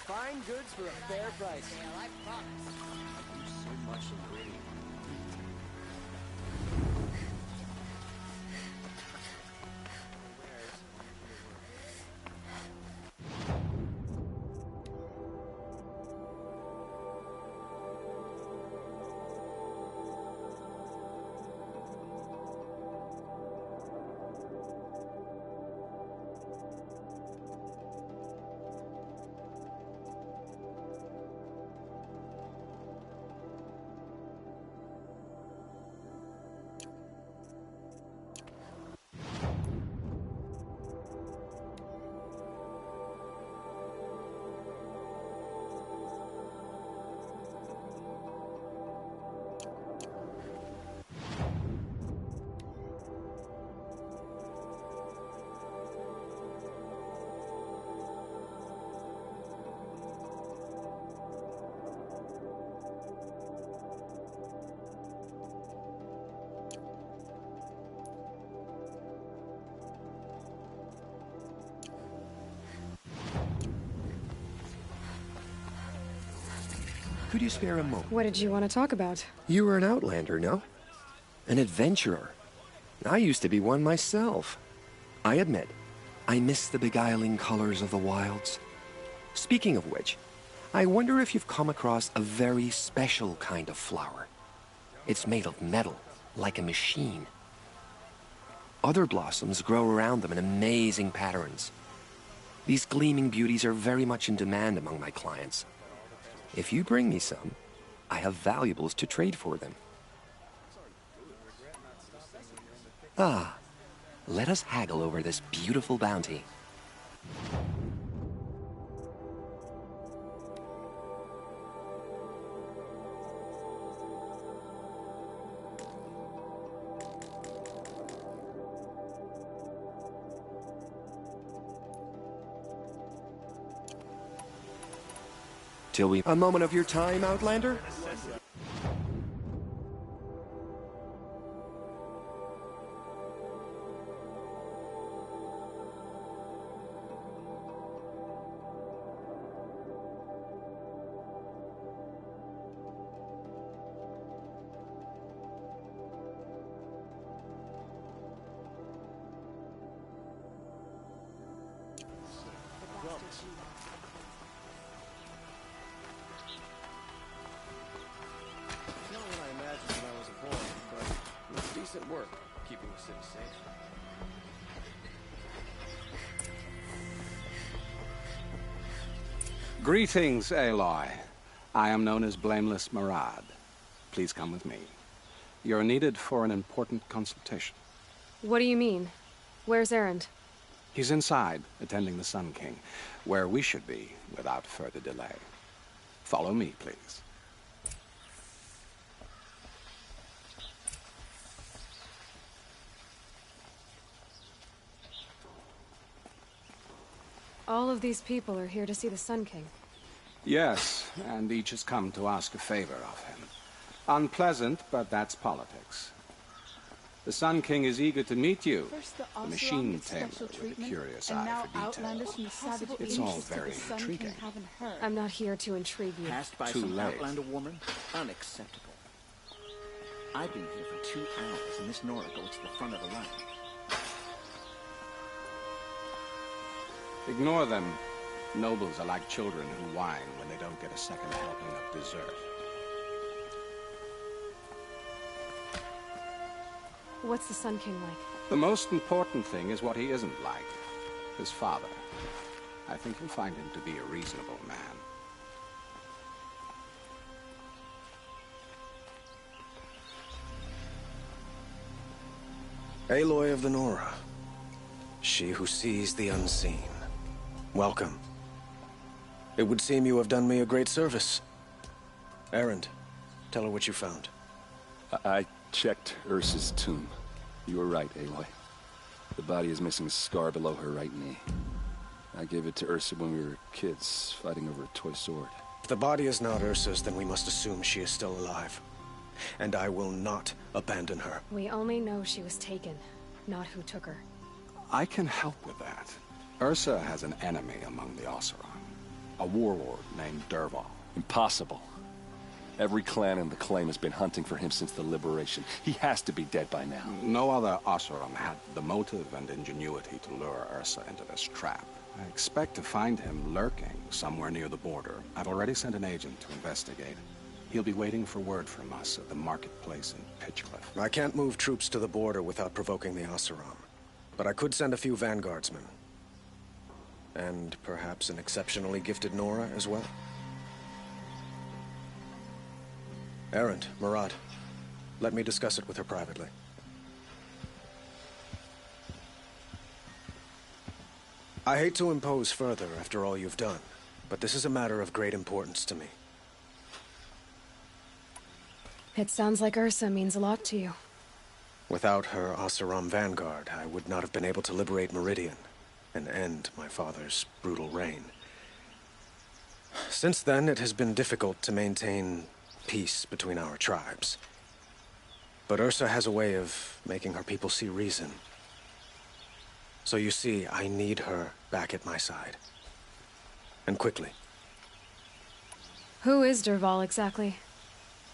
Fine goods for a fair price. I promise. I do so much ingredient. Could you spare a moment? What did you want to talk about? You were an outlander, no? An adventurer. I used to be one myself. I admit, I miss the beguiling colors of the wilds. Speaking of which, I wonder if you've come across a very special kind of flower. It's made of metal, like a machine. Other blossoms grow around them in amazing patterns. These gleaming beauties are very much in demand among my clients. If you bring me some, I have valuables to trade for them. Ah, let us haggle over this beautiful bounty. Till we... A moment of your time, Outlander? Decent work keeping the city safe. Greetings, Aloy. I am known as Blameless Marad. Please come with me. You're needed for an important consultation. What do you mean? Where's Erend? He's inside, attending the Sun King, where we should be without further delay. Follow me, please. All of these people are here to see the Sun King. Yes, and each has come to ask a favor of him. Unpleasant, but that's politics. The Sun King is eager to meet you. The machine tamer with a curious eye for detail. It's all very intriguing. I'm not here to intrigue you. Passed by Too some late. Outlander woman? Unacceptable. I've been here for 2 hours, and this Nora goes to the front of the line. Ignore them. Nobles are like children who whine when they don't get a second helping of dessert. What's the Sun King like? The most important thing is what he isn't like. His father. I think you'll find him to be a reasonable man. Aloy of the Nora. She who sees the unseen. Welcome. It would seem you have done me a great service. Erend, tell her what you found. I checked Ursa's tomb. You were right, Aloy. The body is missing a scar below her right knee. I gave it to Ursa when we were kids, fighting over a toy sword. If the body is not Ursa's, then we must assume she is still alive. And I will not abandon her. We only know she was taken, not who took her. I can help with that. Ursa has an enemy among the Oseram. A warlord named Dervahl. Impossible. Every clan in the claim has been hunting for him since the liberation. He has to be dead by now. No other Oseram had the motive and ingenuity to lure Ursa into this trap. I expect to find him lurking somewhere near the border. I've already sent an agent to investigate. He'll be waiting for word from us at the marketplace in Pitchcliff. I can't move troops to the border without provoking the Oseram. But I could send a few vanguardsmen. And perhaps an exceptionally gifted Nora as well. Erend, Marad, let me discuss it with her privately. I hate to impose further after all you've done, but this is a matter of great importance to me. It sounds like Ursa means a lot to you. Without her Oseram vanguard, I would not have been able to liberate Meridian and end my father's brutal reign. Since then, it has been difficult to maintain peace between our tribes. But Ursa has a way of making her people see reason. So you see, I need her back at my side. And quickly. Who is Dervahl exactly?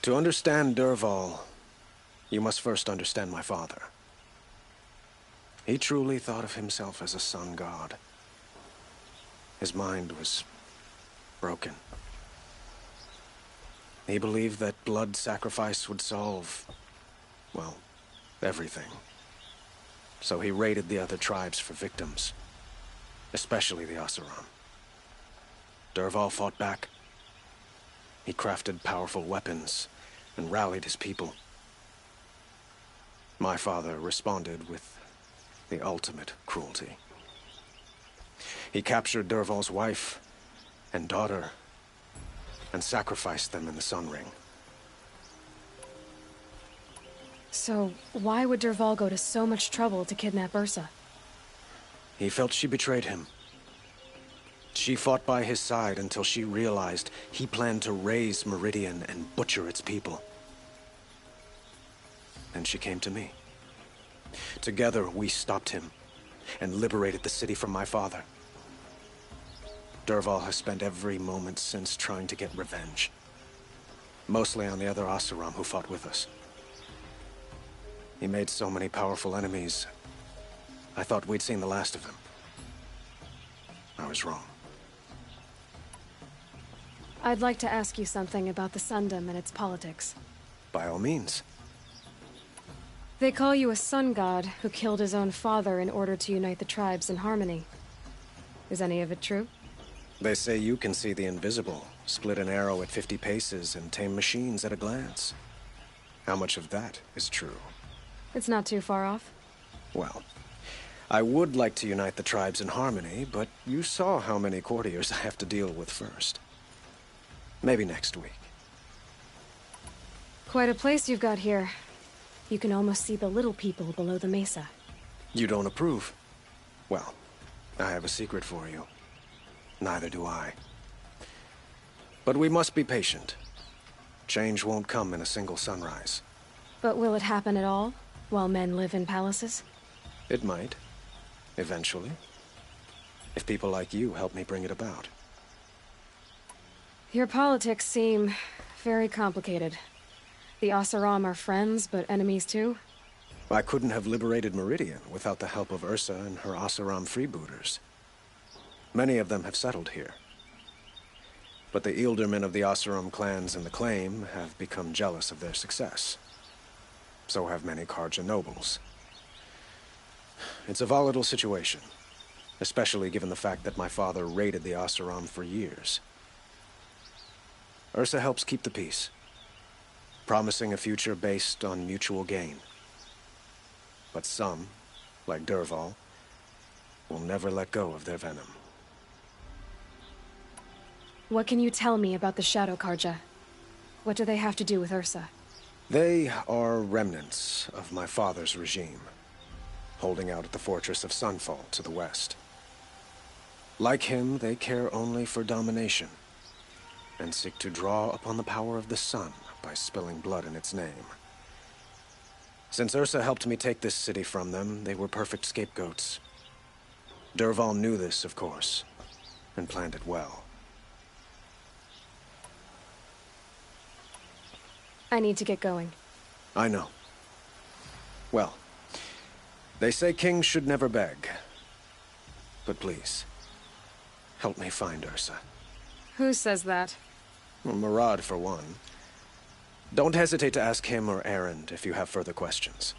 To understand Dervahl, you must first understand my father. He truly thought of himself as a sun god. His mind was broken. He believed that blood sacrifice would solve, well, everything. So he raided the other tribes for victims, especially the Oseram. Dervahl fought back. He crafted powerful weapons and rallied his people. My father responded with the ultimate cruelty. He captured Dervahl's wife and daughter and sacrificed them in the Sun Ring. So, why would Dervahl go to so much trouble to kidnap Ursa? He felt she betrayed him. She fought by his side until she realized he planned to raise Meridian and butcher its people. And she came to me. Together, we stopped him and liberated the city from my father. Dervahl has spent every moment since trying to get revenge. Mostly on the other Oseram who fought with us. He made so many powerful enemies, I thought we'd seen the last of him. I was wrong. I'd like to ask you something about the Sundom and its politics. By all means. They call you a sun god who killed his own father in order to unite the tribes in harmony. Is any of it true? They say you can see the invisible, split an arrow at 50 paces, and tame machines at a glance. How much of that is true? It's not too far off. Well, I would like to unite the tribes in harmony, but you saw how many courtiers I have to deal with first. Maybe next week. Quite a place you've got here. You can almost see the little people below the mesa. You don't approve? Well, I have a secret for you. Neither do I. But we must be patient. Change won't come in a single sunrise. But will it happen at all, while men live in palaces? It might. Eventually. If people like you help me bring it about. Your politics seem very complicated. The Oseram are friends, but enemies too? I couldn't have liberated Meridian without the help of Ursa and her Oseram freebooters. Many of them have settled here. But the Ealdormen of the Oseram clans in the Claim have become jealous of their success. So have many Carja nobles. It's a volatile situation, especially given the fact that my father raided the Oseram for years. Ursa helps keep the peace, promising a future based on mutual gain. But some, like Dervahl, will never let go of their venom. What can you tell me about the Shadow Carja? What do they have to do with Ursa? They are remnants of my father's regime, holding out at the fortress of Sunfall to the west. Like him, they care only for domination, and seek to draw upon the power of the sun by spilling blood in its name. Since Ursa helped me take this city from them, they were perfect scapegoats. Dervahl knew this, of course, and planned it well. I need to get going. I know. Well, they say kings should never beg. But please, help me find Ursa. Who says that? Well, Murad, for one. Don't hesitate to ask him or Erend if you have further questions.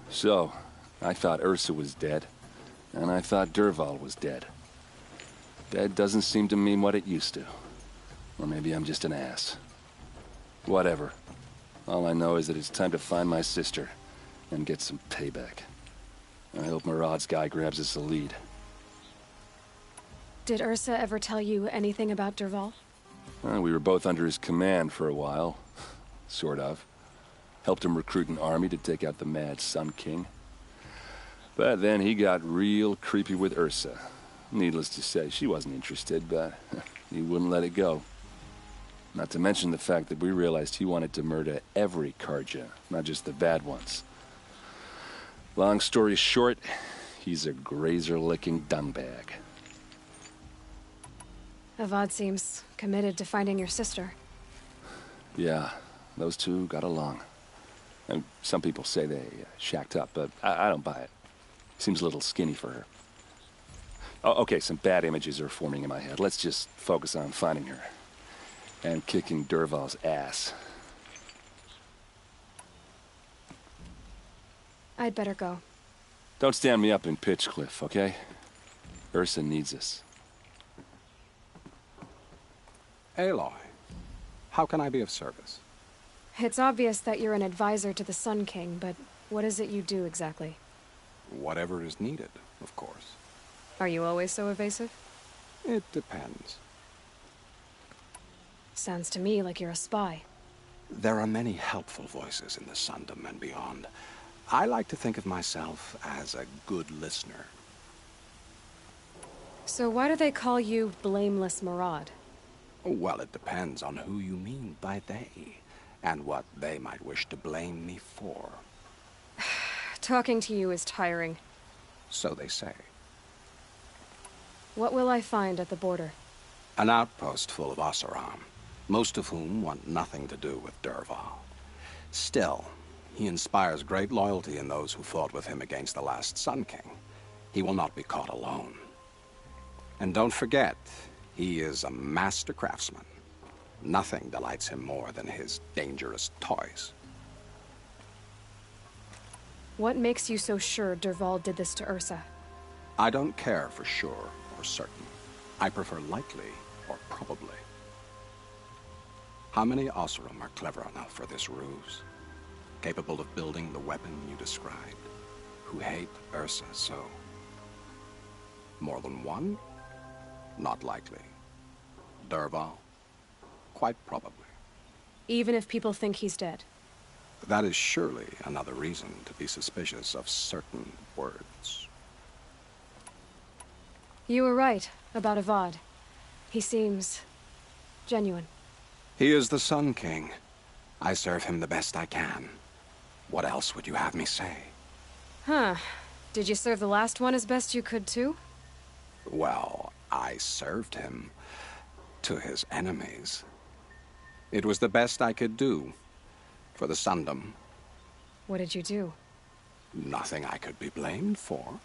So, I thought Ursa was dead, and I thought Dervahl was dead. Dead doesn't seem to mean what it used to. Or maybe I'm just an ass. Whatever. All I know is that it's time to find my sister and get some payback. I hope Murad's guy grabs us a lead. Did Ursa ever tell you anything about Dervahl? We were both under his command for a while. Sort of. Helped him recruit an army to take out the mad Sun King. But then he got real creepy with Ursa. Needless to say, she wasn't interested, but he wouldn't let it go. Not to mention the fact that we realized he wanted to murder every Carja, not just the bad ones. Long story short, he's a grazer-licking dungbag. Avad seems committed to finding your sister. Yeah, those two got along. And some people say they shacked up, but I don't buy it. Seems a little skinny for her. Oh, okay, some bad images are forming in my head. Let's just focus on finding her. And kicking Dervahl's ass. I'd better go. Don't stand me up in Pitchcliff, okay? Ursa needs us. Aloy, how can I be of service? It's obvious that you're an advisor to the Sun King, but what is it you do exactly? Whatever is needed, of course. Are you always so evasive? It depends. Sounds to me like you're a spy. There are many helpful voices in the Sundom and beyond. I like to think of myself as a good listener. So why do they call you Blameless Murad? Well, it depends on who you mean by they, and what they might wish to blame me for. Talking to you is tiring. So they say. What will I find at the border? An outpost full of Oseram, most of whom want nothing to do with Dervahl. Still, he inspires great loyalty in those who fought with him against the last Sun King. he will not be caught alone. And don't forget, he is a master craftsman. Nothing delights him more than his dangerous toys. What makes you so sure Dervahl did this to Ursa? I don't care for sure or certain. I prefer likely or probably. How many Oseram are clever enough for this ruse? Capable of building the weapon you described? Who hate Ursa so? More than one? Not likely. Dervahl? Quite probably. Even if people think he's dead? That is surely another reason to be suspicious of certain words. You were right about Avad. He seems genuine. He is the Sun King. I serve him the best I can. What else would you have me say? Huh. Did you serve the last one as best you could, too? Well, I served him to his enemies. It was the best I could do for the Sundom. What did you do? Nothing I could be blamed for.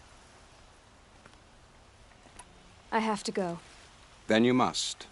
I have to go. Then you must.